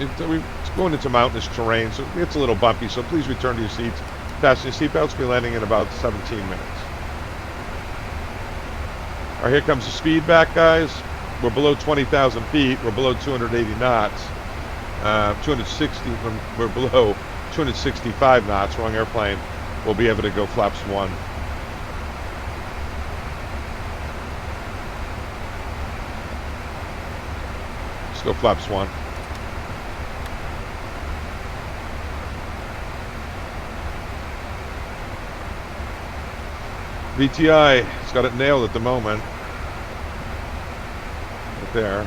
It's going into mountainous terrain, so it's a little bumpy, so please return to your seats. Fasten your seatbelts. We'll be landing in about 17 minutes. All right, here comes the speed back, guys. We're below 20,000 feet. We're below 280 knots. 260, when we're below 265 knots, wrong airplane, we'll be able to go flaps 1. Let's go flaps 1. VTI has got it nailed at the moment. Right there.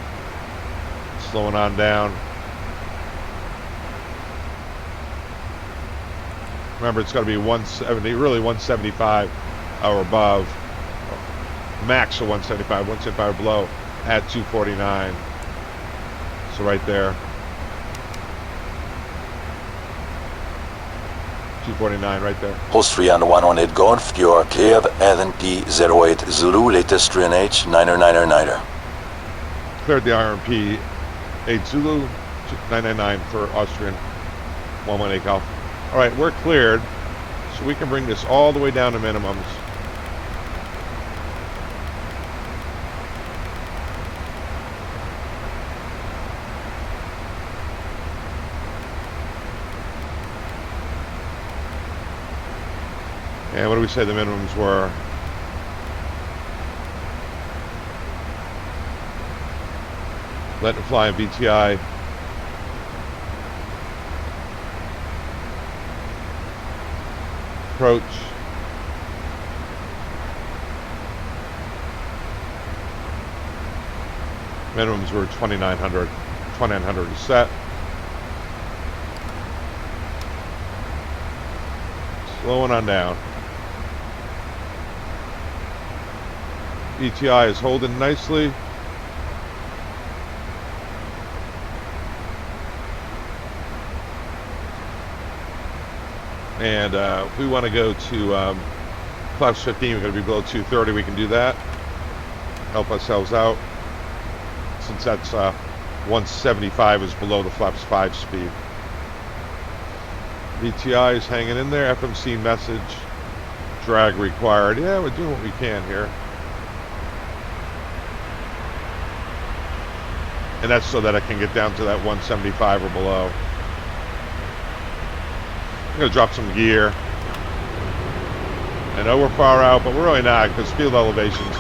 Slowing on down. Remember, it's got to be 170, really 175 or above. Max of 175, 175 or below at 249. So right there. 249 right there. Austrian 118 Golf, you are cleared. RNP 08 Zulu, latest RNH 999. Cleared the RNP 8 Zulu, 999 for Austrian 118 Golf. All right, we're cleared, so we can bring this all the way down to minimums. And what do we say the minimums were? Letting it fly in VTI. Approach. Minimums were 2,900. 2,900 is set. Slowing on down. ETI is holding nicely. And if we want to go to flaps 15, we're going to be below 230. We can do that. Help ourselves out. Since that's 175 is below the flaps 5 speed. VTI is hanging in there. FMC message. Drag required. Yeah, we're doing what we can here. And that's so that I can get down to that 175 or below. I'm going to drop some gear. I know we're far out, but we're really not because field elevations.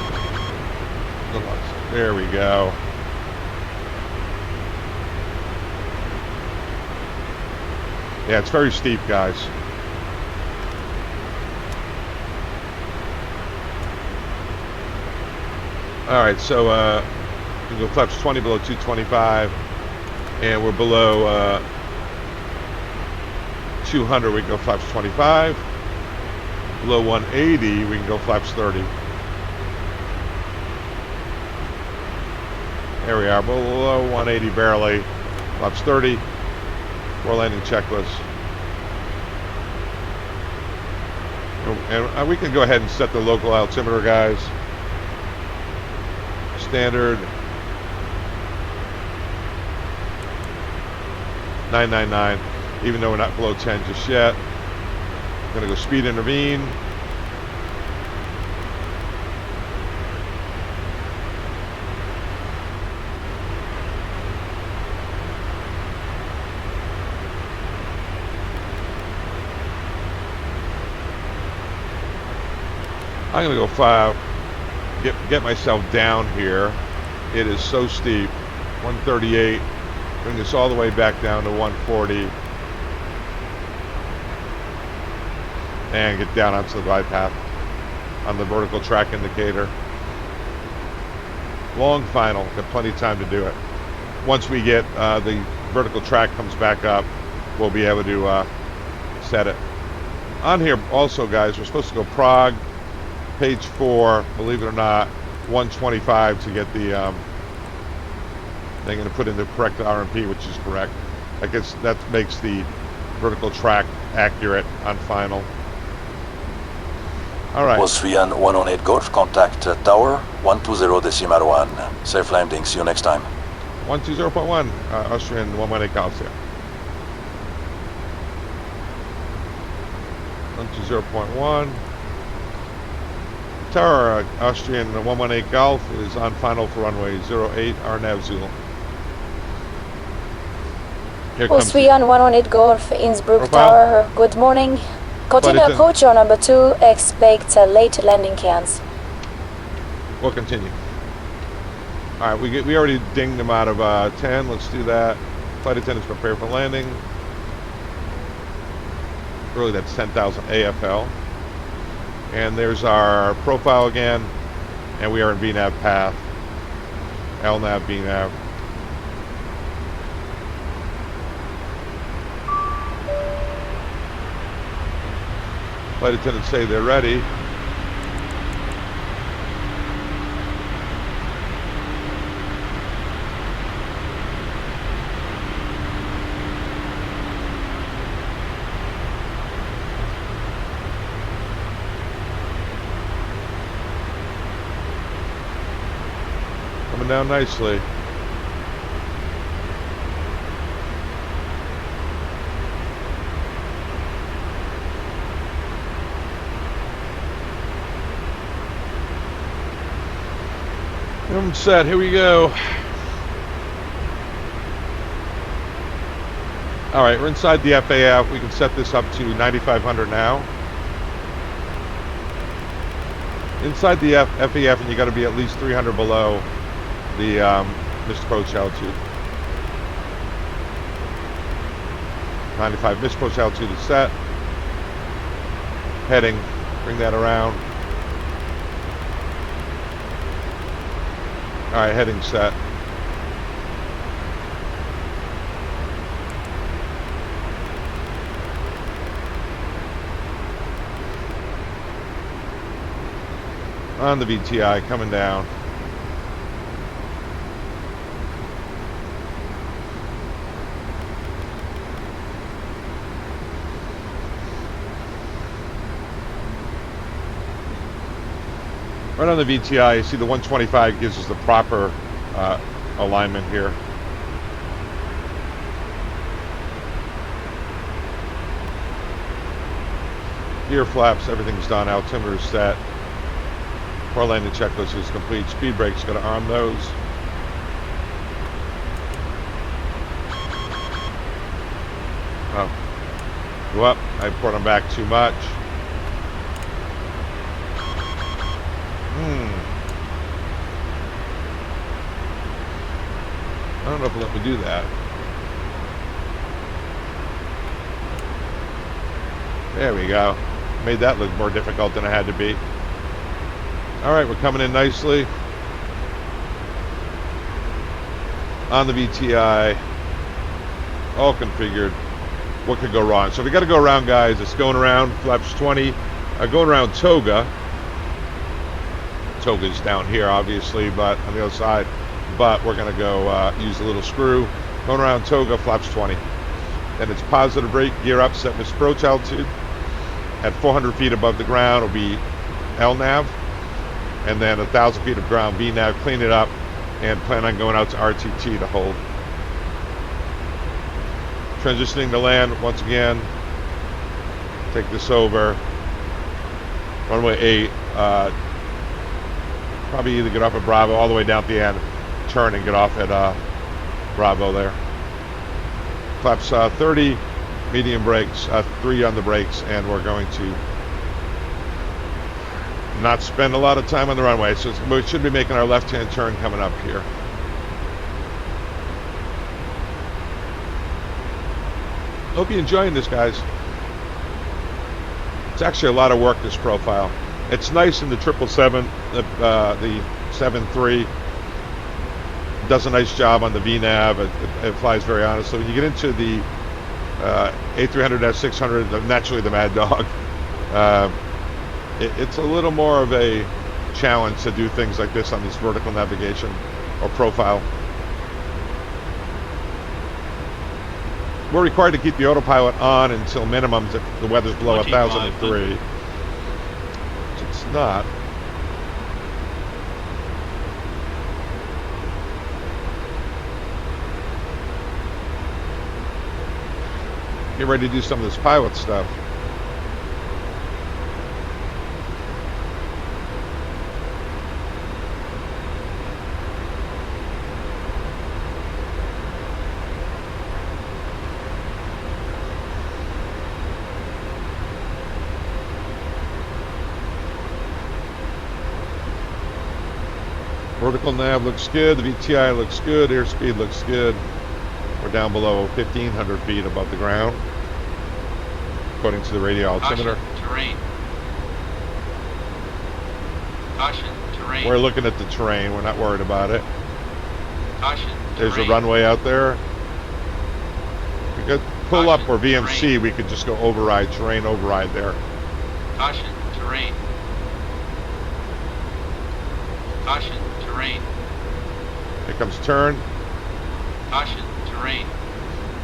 There we go. Yeah, it's very steep, guys. All right, so we go flaps 20 below 225, and we're below 200. We can go flaps 25. Below 180, we can go flaps 30. There we are, below 180 barely. Flaps 30. Four landing checklist. And we can go ahead and set the local altimeter, guys. Standard 999, even though we're not below 10 just yet. I'm gonna go speed intervene. I'm gonna go 5. Get myself down here. It is so steep. 138. Bring this all the way back down to 140. And get down onto the glide path on the vertical track indicator. Long final. Got plenty of time to do it. Once we get the vertical track comes back up, we'll be able to set it. On here also, guys, we're supposed to go Prague. Page 4, believe it or not, 125 to get the they're going to put in the correct RMP, which is correct. I guess that makes the vertical track accurate on final. All right. Austrian 118 Golf, contact tower 120.1. Safe landing, see you next time. 120.1, Austrian 118 Golf here. 120.1. Tower, Austrian 118 Golf is on final for runway 08, RNAV Z. Here comes Austrian 118 Golf, Innsbruck profile. Tower, good morning. Continue approach your number 2, expect late landing cans. We'll continue. All right, we already dinged them out of 10. Let's do that. Flight attendants prepare for landing. Really, that's 10,000 AFL. And there's our profile again. And we are in VNAV path. LNAV, VNAV. Flight attendants say they're ready. Coming down nicely. I'm set. Here we go. All right, we're inside the FAF. We can set this up to 9,500 now. Inside the FAF, and you got to be at least 300 below the missed approach altitude. 95 missed approach altitude is set. Heading, bring that around. All right, heading set. On the VTI, coming down. Right on the VTI, you see the 125 gives us the proper alignment here. Gear flaps, everything's done. Altimeter is set. Core landing checklist is complete. Speed brakes, got to arm those. Oh, go up. I brought them back too much. I don't know if it'll let me do that. There we go. Made that look more difficult than it had to be. All right, we're coming in nicely. On the VTI. All configured. What could go wrong? So we got to go around, guys. It's going around flaps 20. Going around Toga. Toga's down here, obviously, but on the other side. But we're going to go use a little screw. Going around Toga, flaps 20. Then it's positive brake, gear up, set missed approach altitude. At 400 feet above the ground will be LNAV. And then 1,000 feet of ground, VNAV, clean it up, and plan on going out to RTT to hold. Transitioning to land once again. Take this over. Runway 8. Probably either get off at Bravo all the way down at the end, turn and get off at Bravo there. Flaps 30, medium brakes, 3 on the brakes, and we're going to not spend a lot of time on the runway. So we should be making our left-hand turn coming up here. Hope you're enjoying this, guys. It's actually a lot of work, this profile. It's nice in the 777, the 7.3. Does a nice job on the VNAV. It flies very honestly. When you get into the A300, S600, naturally the Mad Dog, it's a little more of a challenge to do things like this on this vertical navigation or profile. We're required to keep the autopilot on until minimums if the weather's below 1,003. It's not. Get ready to do some of this pilot stuff. Vertical nav looks good, the VTI looks good, airspeed looks good. We're down below 1,500 feet above the ground, according to the radio altimeter. Terrain. Caution, terrain. We're looking at the terrain. We're not worried about it. Caution, There's terrain. a runway out there. We could pull Caution, up or VMC. terrain. We could just go override, terrain override there. Caution, terrain. Caution, terrain. Here comes turn. Caution, terrain.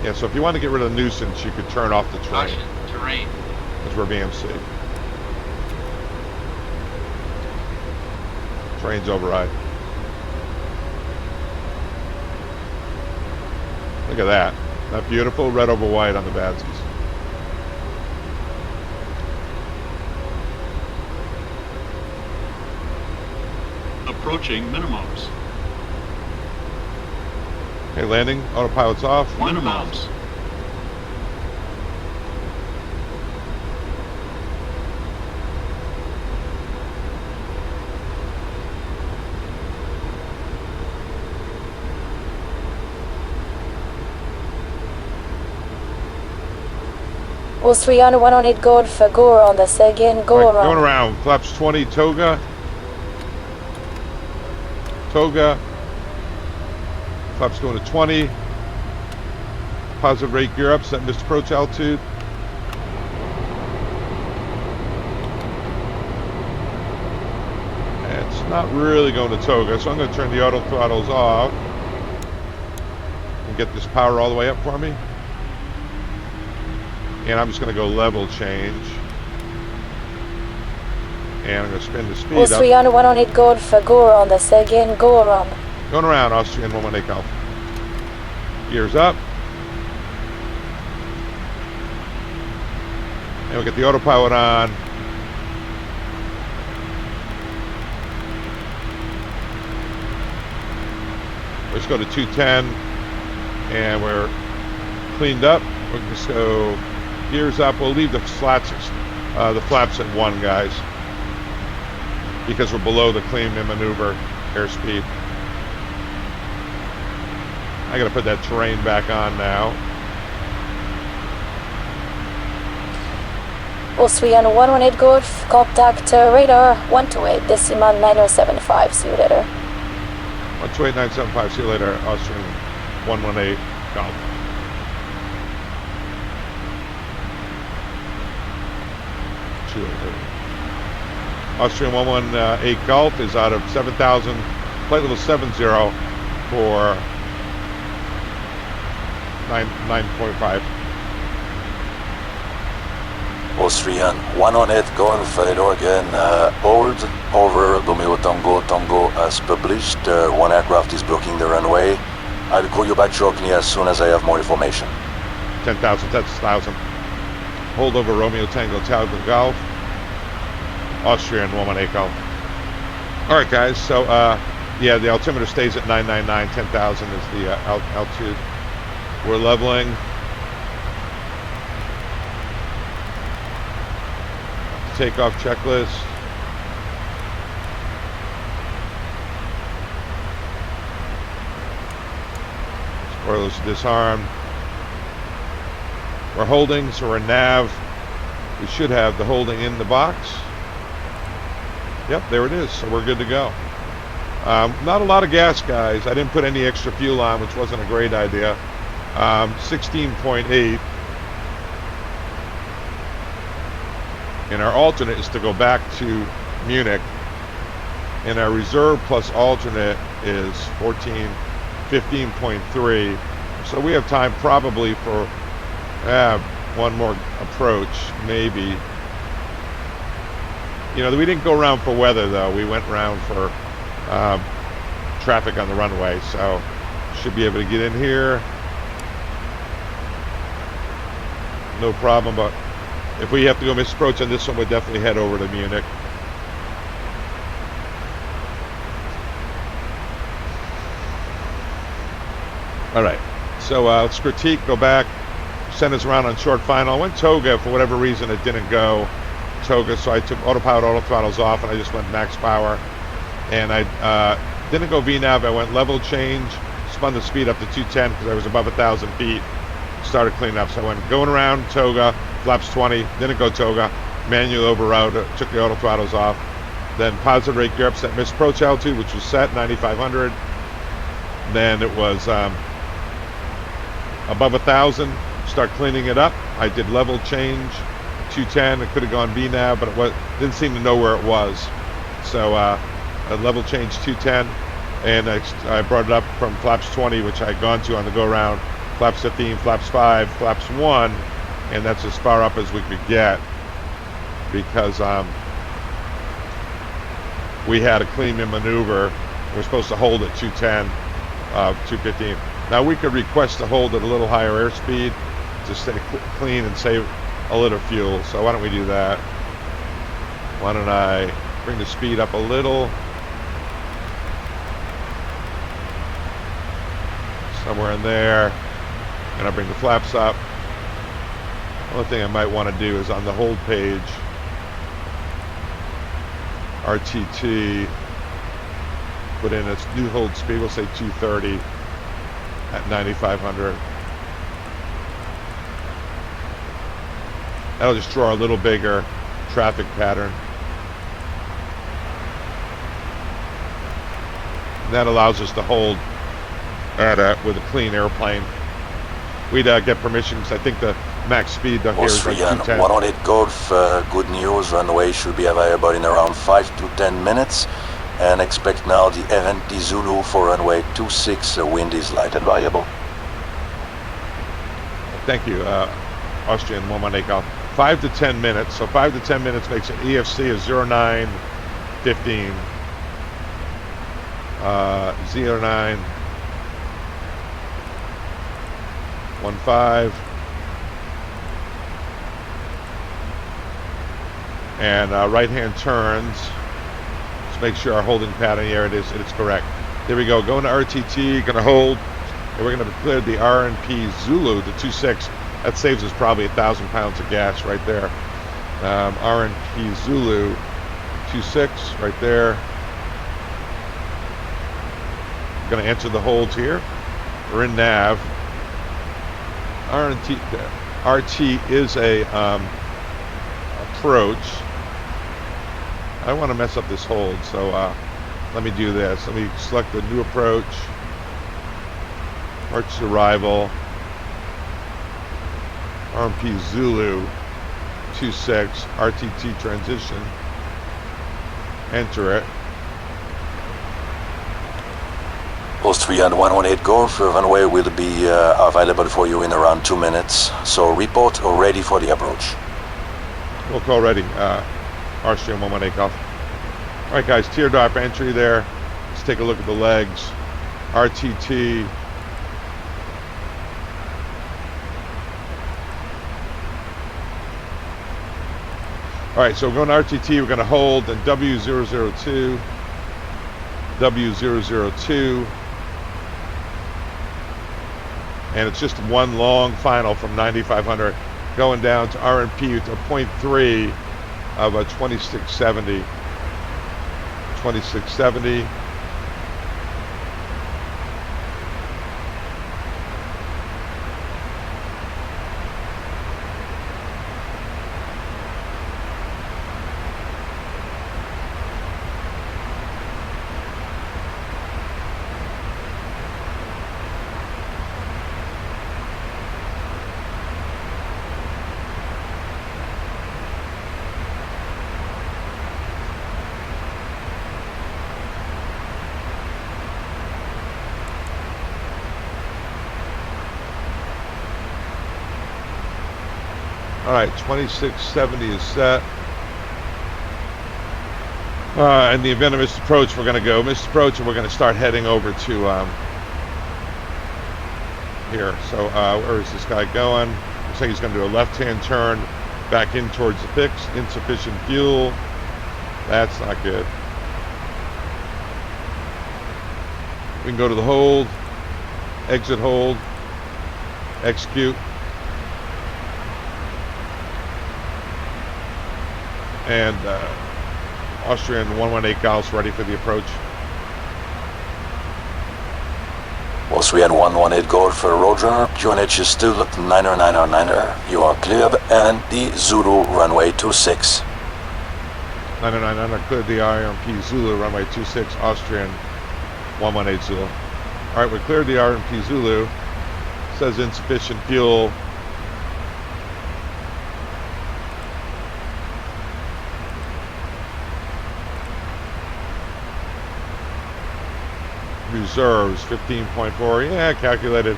Yeah, so if you want to get rid of the nuisance, you could turn off the terrain. Caution, terrain. Because we're VMC. Terrain's override. Look at that. That beautiful red over white on the badges. Approaching minimums. Okay, landing. Autopilot's off. Minimums. Was 3 on 118 Golf, go around us again, go Right, around. going around. Flaps 20, Toga. Toga. Flaps going to 20. Positive rate gear up, set missed approach altitude. And it's not really going to Toga, so I'm going to turn the auto throttles off and get this power all the way up for me. And I'm just going to go level change. And I'm going to spin the speed Was up. 3 on 118 Golf, go around us again, go around. Going around, Austrian 118 Golf. Gears up. And we'll get the autopilot on. Let's go to 210. And we're cleaned up. We'll just go gears up. We'll leave the flaps at 1, guys, because we're below the clean and maneuver airspeed. I gotta put that terrain back on now. Was 3 on 118 Golf, contact radar 128 decimal 9075, see you later. 128975, see you later, Austrian 118 Golf. Austrian 118 Golf is out of 7,000, flight level 70 for 9.5. Austrian 118 Golf, hello again. Hold over Romeo Tango. Tango as published. One aircraft is blocking the runway. I'll call you back shortly as soon as I have more information. 10,000, that's 1,000. Hold over Romeo Tango Tango Golf. Austrian 118 Golf. All right, guys. So, yeah, the altimeter stays at 999. 10,000 is the altitude. We're leveling. Takeoff checklist. Spoilers disarmed. We're holding, so we're nav. We should have the holding in the box. Yep, there it is. So we're good to go. Not a lot of gas, guys. I didn't put any extra fuel on, which wasn't a great idea. 16.8. And our alternate is to go back to Munich. And our reserve plus alternate is 15.3. So we have time probably for one more approach, maybe. You know, we didn't go around for weather, though. We went around for traffic on the runway. So should be able to get in here. No problem, but if we have to go misapproach on this one, we'll definitely head over to Munich. All right, so let's critique, go back, send us around on short final. I went Toga, for whatever reason it didn't go Toga, so I took autopilot, auto throttles off, and I just went max power. And I didn't go VNAV, I went level change, spun the speed up to 210 because I was above 1,000 feet, started cleaning up. So I went going around Toga, flaps 20, didn't go Toga, manual overrode, took the auto throttles off, Then positive rate gear up, set missed approach altitude, which was set 9,500. Then it was above 1,000. Start cleaning it up. I did level change 210. It could have gone VNAV, but it didn't seem to know where it was. So I level change 210, and I brought it up from flaps 20, which I had gone to on the go around, flaps 15, flaps 5, flaps 1, and that's as far up as we could get because we had a clean in maneuver. We're supposed to hold at 210, 215. Now we could request to hold at a little higher airspeed to stay clean and save a little fuel. So why don't we do that? Why don't I bring the speed up a little? Somewhere in there. And I'll bring the flaps up. The only thing I might want to do is on the hold page, RTT, put in its new hold speed, we'll say 230 at 9,500. That'll just draw a little bigger traffic pattern. And that allows us to hold at with a clean airplane. We'd get permission because I think the max speed down here is like 210. 108 Golf, good news, runway should be available in around 5 to 10 minutes. And expect now the MD Zulu for runway 26, wind is light and variable. Thank you, Austrian 118 Golf. 5 to 10 minutes, so 5 to 10 minutes makes an EFC of 0915. 0915. And right-hand turns. Let's make sure our holding pattern here it is correct. There we go. Going to RTT, going to hold, and we're going to clear the RNP Zulu to 26. That saves us probably 1,000 pounds of gas right there. RNP Zulu 26 right there. I'm going to enter the holds here. We're in nav. RT is a approach. I don't want to mess up this hold, so let me do this. Let me select the new approach. Approach arrival. RMP Zulu 26 RTT transition. Enter it. Austrian 118 Golf, runway will be available for you in around 2 minutes. So report or ready for the approach. We'll call ready. Austrian 118 Golf. All right, guys, teardrop entry there. Let's take a look at the legs. RTT. All right, so we're going to RTT. We're going to hold, then W002, W002, and it's just one long final from 9,500 going down to RNP to 0.3 of a 2670. 2670. All right, 2670 is set. In the event of missed approach, we're going to go missed approach, and we're going to start heading over to here. So where is this guy going? Looks like he's going to do a left-hand turn back in towards the fix. Insufficient fuel. That's not good. We can go to the hold. Exit hold. Execute. And Austrian 118 Golf ready for the approach. Austrian 118 Golf, Roger. QNH is still 9er. You are cleared and the Zulu runway 26. 909, cleared the RMP Zulu, runway 26, Austrian, 118 Zulu. All right, we cleared the RMP Zulu. Says insufficient fuel. Reserves 15.4. Yeah, calculated.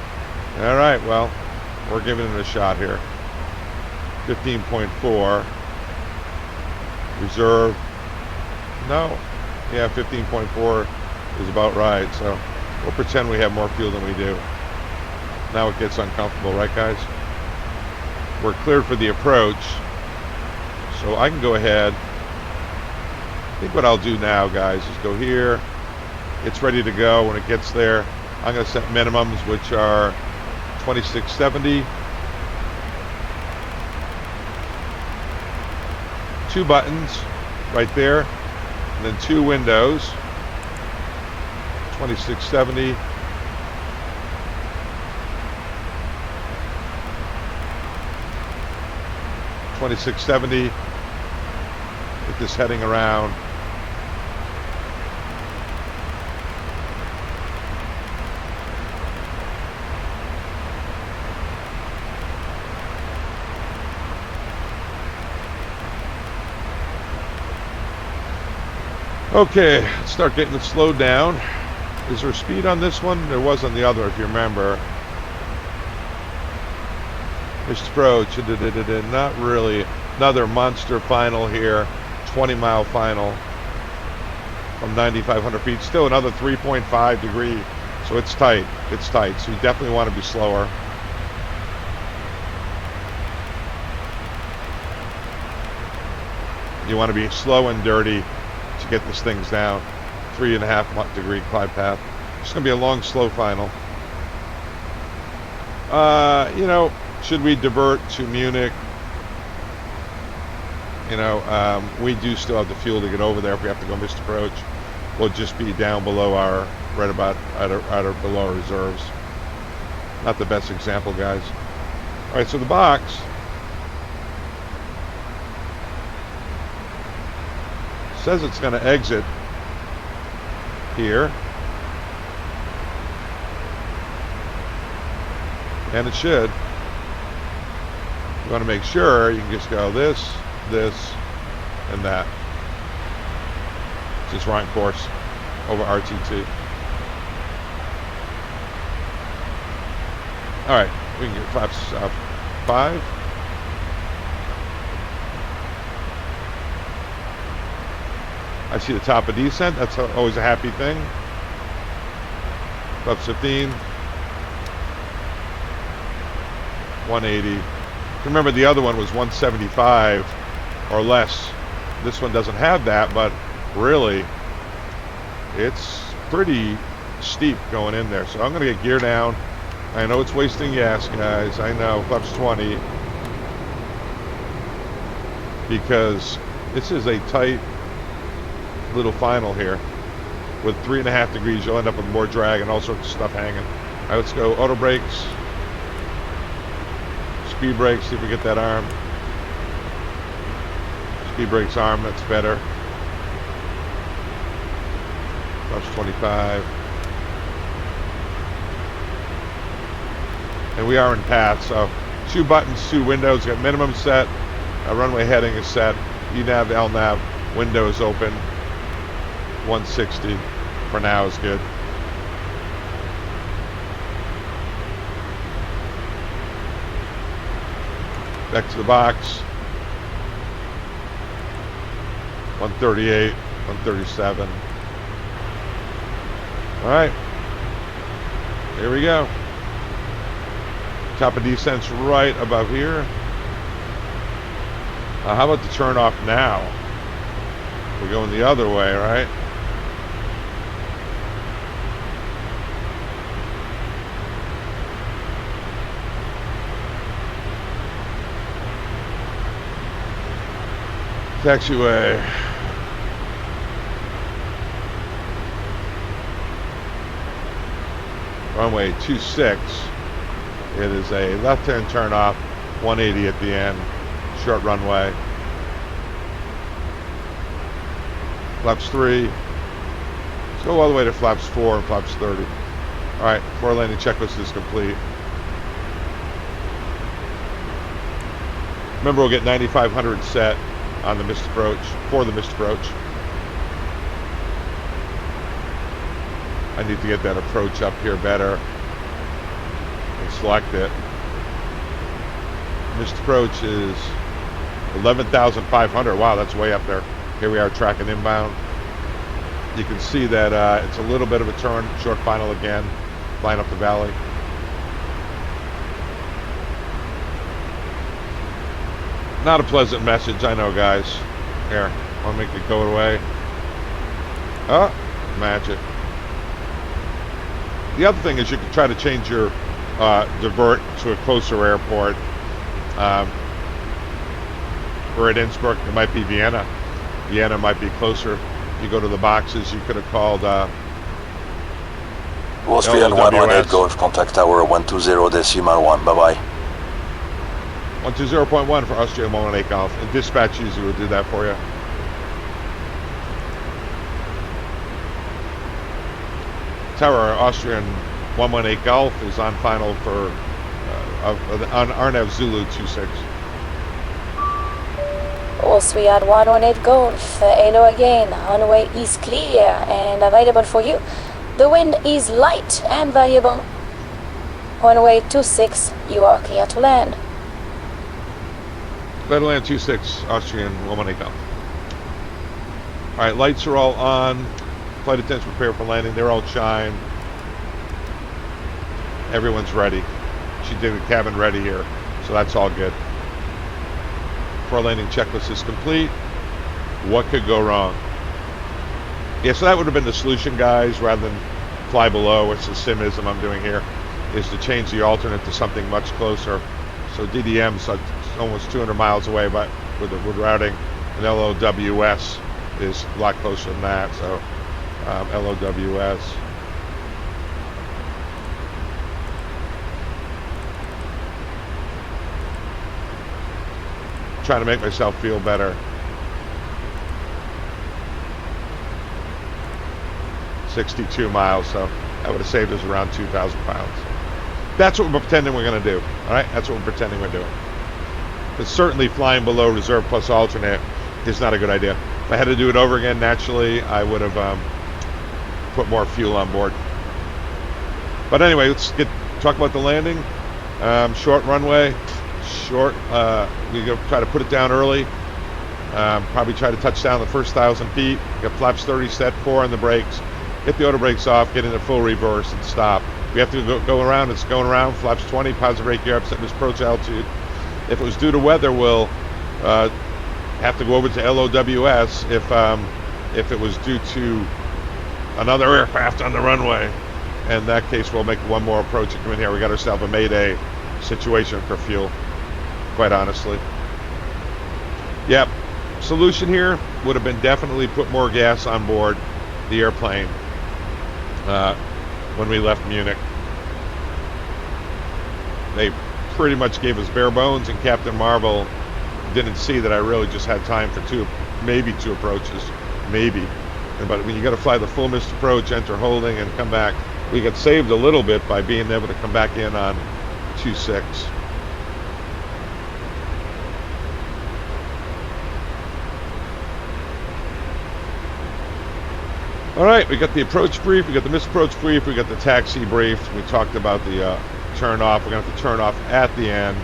All right, well, we're giving it a shot here. 15.4. Reserve. No. Yeah, 15.4 is about right. So we'll pretend we have more fuel than we do. Now it gets uncomfortable, right, guys? We're cleared for the approach. So I can go ahead. I think what I'll do now, guys, is go here. It's ready to go. When it gets there, I'm going to set minimums, which are 2670. 2 buttons right there, and then 2 windows. 2670. With this heading around. Okay, let's start getting it slowed down. Is there speed on this one? There was on the other, if you remember. Missed approach, not really. Another monster final here, 20-mile final from 9,500 feet. Still another 3.5 degree, so it's tight. It's tight, so you definitely want to be slower. You want to be slow and dirty to get these things down. 3.5 degree glide path. It's going to be a long, slow final. You know, should we divert to Munich? You know, we do still have the fuel to get over there if we have to go missed approach. We'll just be down below our, right about below our reserves. Not the best example, guys. All right, so the box. Says it's going to exit here. And it should. You want to make sure you can just go this, and that. Just right course over RTT. All right, we can get flaps 5. I see the top of descent. That's always a happy thing. Flaps 15. 180. Remember, the other one was 175 or less. This one doesn't have that, but really, it's pretty steep going in there. So I'm going to get gear down. I know it's wasting gas, guys. I know. Flaps 20. Because this is a tight little final here. With 3.5 degrees, you'll end up with more drag and all sorts of stuff hanging. All right, let's go auto brakes. Speed brakes, see if we get that arm. Speed brakes arm, that's better. Plus 25. And we are in path, so 2 buttons, 2 windows, got minimum set, runway heading is set, ENAV, LNAV, windows open, 160 for now is good. Back to the box. 138, 137. All right. Here we go. Top of descent's right above here. How about the turn off now? We're going the other way, right? Taxiway. Runway 26. It is a left-hand turn off, 180 at the end, short runway. flaps 3. Let's go all the way to flaps 4 and flaps 30. All right, 4 landing checklist is complete. Remember, we'll get 9,500 set on the missed approach, for the missed approach. I need to get that approach up here better and select it. Missed approach is 11,500. Wow, that's way up there. Here we are tracking inbound. You can see that it's a little bit of a turn, short final again, flying up the valley. Not a pleasant message, I know, guys. Here, I'll make it go away. Oh, magic. The other thing is you can try to change your divert to a closer airport. We're at Innsbruck, it might be Vienna. Vienna might be closer. You go to the boxes, you could have called Austrian 118 Golf, contact tower 120.1, bye-bye. 120.1 for Austrian 118 Golf, and dispatch usually will do that for you. Tower Austrian 118 Golf is on final for on RNAV Zulu 26. Austrian 118 Golf, hello again. Runway is clear and available for you. The wind is light and variable. Runway 26, you are clear to land. Clear to land 26, Austrian 118 Golf. Alright, lights are all on. Flight attendants prepare for landing. They're all chimed. Everyone's ready. She did the cabin ready here, so that's all good. For landing checklist is complete. What could go wrong? Yeah, so that would have been the solution, guys, rather than fly below, which the simism I'm doing here, is to change the alternate to something much closer. So DDM's almost 200 miles away, but with routing, and LOWS is a lot closer than that. So LOWS. Trying to make myself feel better. 62 miles, so that would have saved us around 2,000 pounds. That's what we're pretending we're going to do. All right, that's what we're pretending we're doing. But certainly flying below reserve plus alternate is not a good idea. If I had to do it over again, naturally, I would have put more fuel on board. But anyway, let's talk about the landing. Short runway. Short, we go try to put it down early. Probably try to touch down the first 1,000 feet. Got flaps 30 set, 4 on the brakes. Get the auto brakes off, get into full reverse and stop. We have to go around, it's going around, flaps 20, positive brake gear up, set this approach altitude. If it was due to weather, we'll have to go over to LOWS if it was due to another aircraft on the runway. In that case, we'll make one more approach and come in here. We got ourselves a Mayday situation for fuel, quite honestly. Yep, solution here would have been definitely put more gas on board the airplane when we left Munich. They pretty much gave us bare bones, and Captain Marvel didn't see that I really just had time for maybe two approaches, maybe. But when you got to fly the full missed approach, enter holding, and come back, we got saved a little bit by being able to come back in on 2-6. All right, we got the approach brief, we got the missed approach brief, we got the taxi brief. We talked about the turn off. We're going to have to turn off at the end.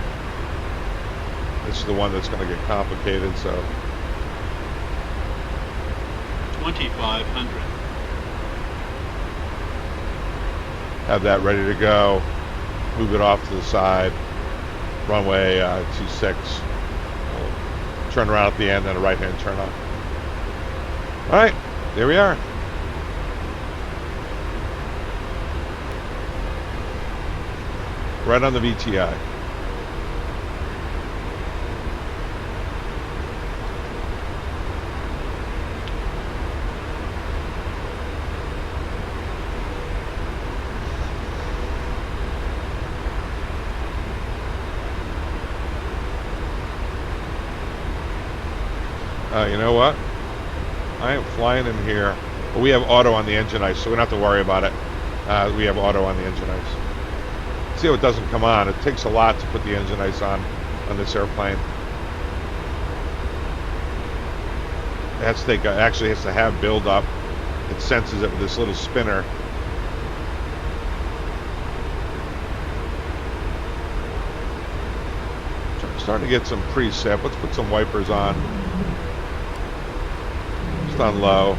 This is the one that's going to get complicated, so. 2,500. Have that ready to go. Move it off to the side. Runway 26. We'll turn around at the end and a right-hand turn off. All right, there we are. Right on the VTI. You know what? I am flying in here. But we have auto on the engine ice, so we don't have to worry about it. We have auto on the engine ice. See how it doesn't come on. It takes a lot to put the engine ice on this airplane. It has to take, actually has to have build up. It senses it with this little spinner. Starting to get some precip. Let's put some wipers on. Just on low.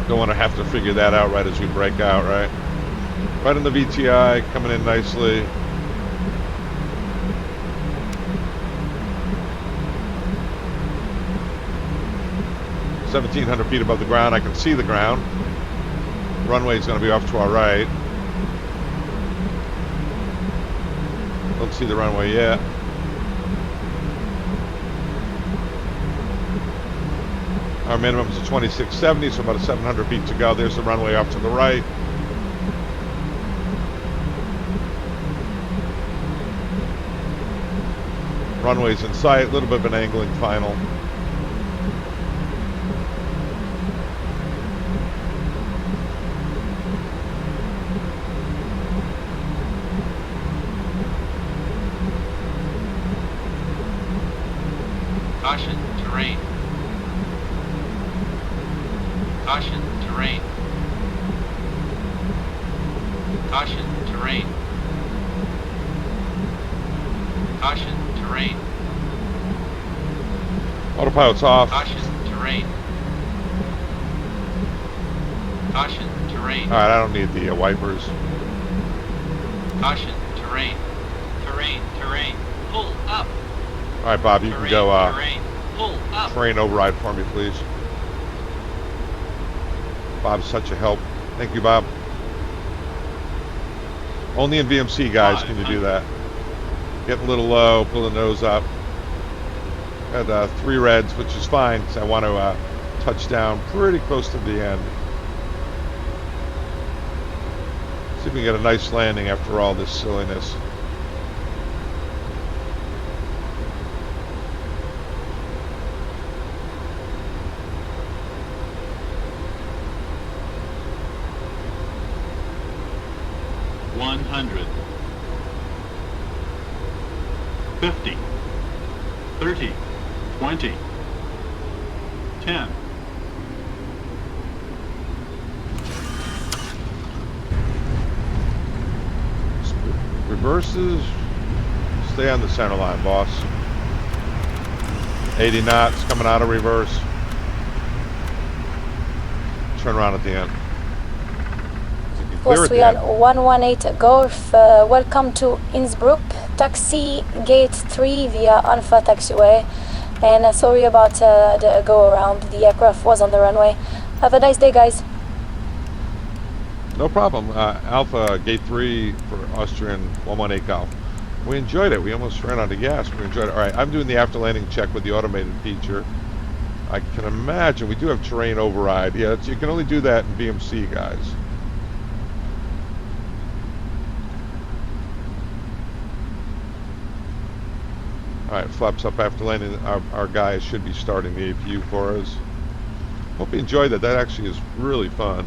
Don't want to have to figure that out right as we break out, right? Right in the VTI, coming in nicely. (1,700 feet above the ground. I can see the ground. Runway is going to be off to our right. Don't see the runway yet. Our minimum is 2670, so about 700 feet to go. There's the runway off to the right. Runway's in sight, a little bit of an angling final. Caution, terrain. Caution, terrain. Caution, terrain. Caution, terrain. Autopilot's off. Caution, terrain. Caution, terrain. Alright, I don't need the wipers. Caution, terrain. Terrain, terrain. Pull up. Alright, Bob, you Terrain, can go terrain. Pull up. terrain override for me, please. Bob's such a help. Thank you, Bob. Only in VMC, guys, can you do that. Getting a little low, pull the nose up. Got 3 reds, which is fine, because I want to touch down pretty close to the end. See if we can get a nice landing after all this silliness. $100, 50, 30, 20, 10. Reverses. Stay on the center line, boss. 80 knots coming out of reverse. Turn around at the end. Post we on 118 Golf. Welcome to Innsbruck. Taxi gate 3 via Alpha Taxiway. And sorry about the go around. The aircraft was on the runway. Have a nice day, guys. No problem. Alpha gate 3 for Austrian 118 Golf. We enjoyed it. We almost ran out of gas. We enjoyed it. All right, I'm doing the after landing check with the automated feature. I can imagine we do have terrain override. Yeah, you can only do that in VMC, guys. All right, flaps up after landing. Our guys should be starting the APU for us. Hope you enjoyed that. That actually is really fun.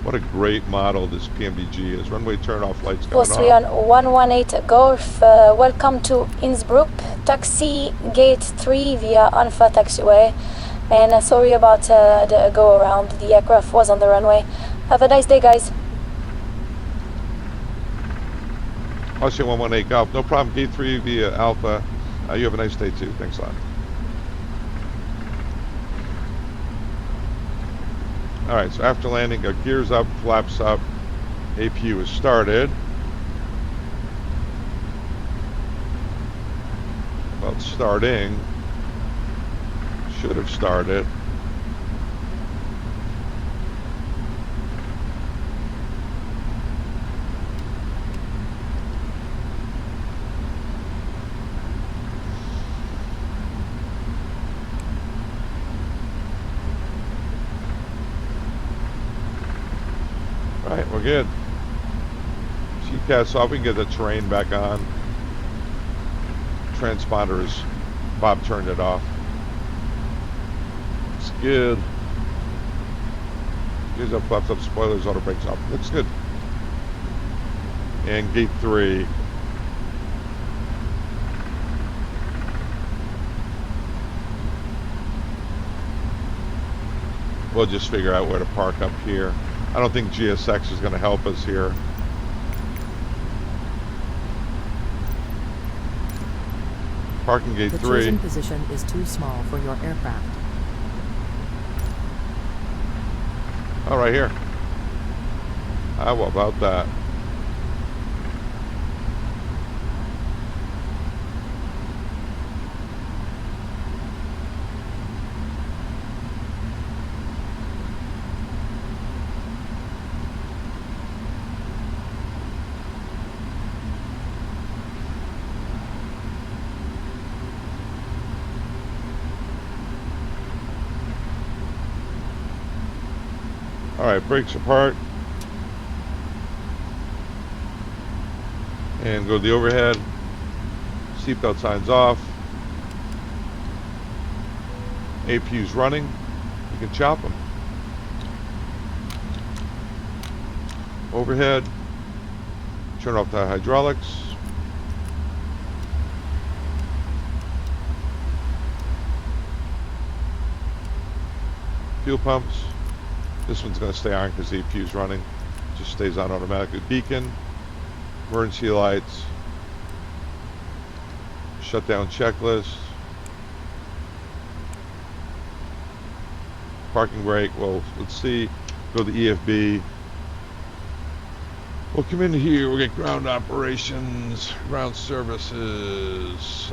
What a great model this PMDG is. Runway turn off lights going Post we on 118 Golf. Welcome to Innsbruck. Taxi gate 3 via Alpha Taxiway. And sorry about the go around. The aircraft was on the runway. Have a nice day, guys. Austrian 118 Golf. No problem. Gate 3 via Alpha. You have a nice day too. Thanks a lot. All right, so after landing, got gears up, flaps up, APU is started. Well, it's starting. Should have started. Right, we're good. GCAS off, we can get the terrain back on. Transponder is Bob turned it off. It's good. Gears up, flaps up, spoilers, auto brakes off. Looks good. And gate 3. We'll just figure out where to park up here. I don't think GSX is going to help us here. Parking gate 3. The chosen position is too small for your aircraft. Oh, right here. How about that? Alright, brakes apart. And go to the overhead. Seatbelt signs off. APU's running. You can chop them. Overhead. Turn off the hydraulics. Fuel pumps. This one's going to stay on because the EPU is running. Just stays on automatically. Beacon, emergency lights, shutdown checklist, parking brake. Well, let's see. Go to the EFB. We'll come in here. We'll get ground operations, ground services.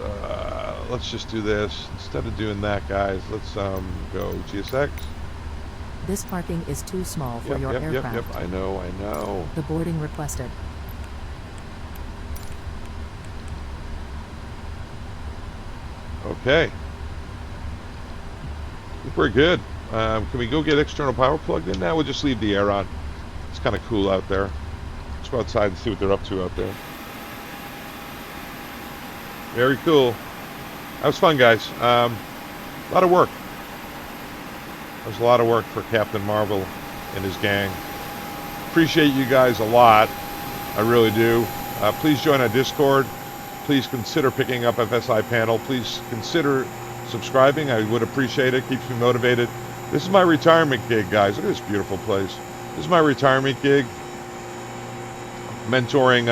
Let's just do this instead of doing that, guys. Let's go GSX. This parking is too small for your aircraft. Yep, I know. The boarding requested. Okay. I think we're good. Can we go get external power plugged in now? We'll just leave the air on. It's kind of cool out there. Let's go outside and see what they're up to out there. Very cool. That was fun, guys. A lot of work. That was a lot of work for Captain Marvel and his gang. Appreciate you guys a lot. I really do. Please join our Discord. Please consider picking up FSI panel. Please consider subscribing. I would appreciate it. Keeps me motivated. This is my retirement gig, guys. Look at this beautiful place. This is my retirement gig. Mentoring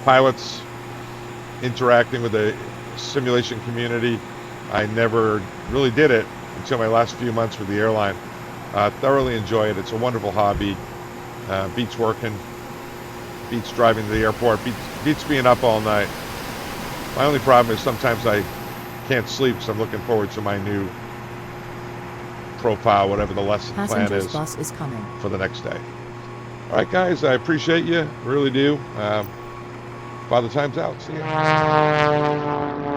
pilots, interacting with the simulation community. I never really did it until my last few months with the airline. Thoroughly enjoy it. It's a wonderful hobby. Beats working. Beats driving to the airport. Beats being up all night. My only problem is sometimes I can't sleep, so I'm looking forward to my new profile, whatever the lesson plan is, bus is coming for the next day. All right, guys, I appreciate you. Really do. Father Time's out. See ya.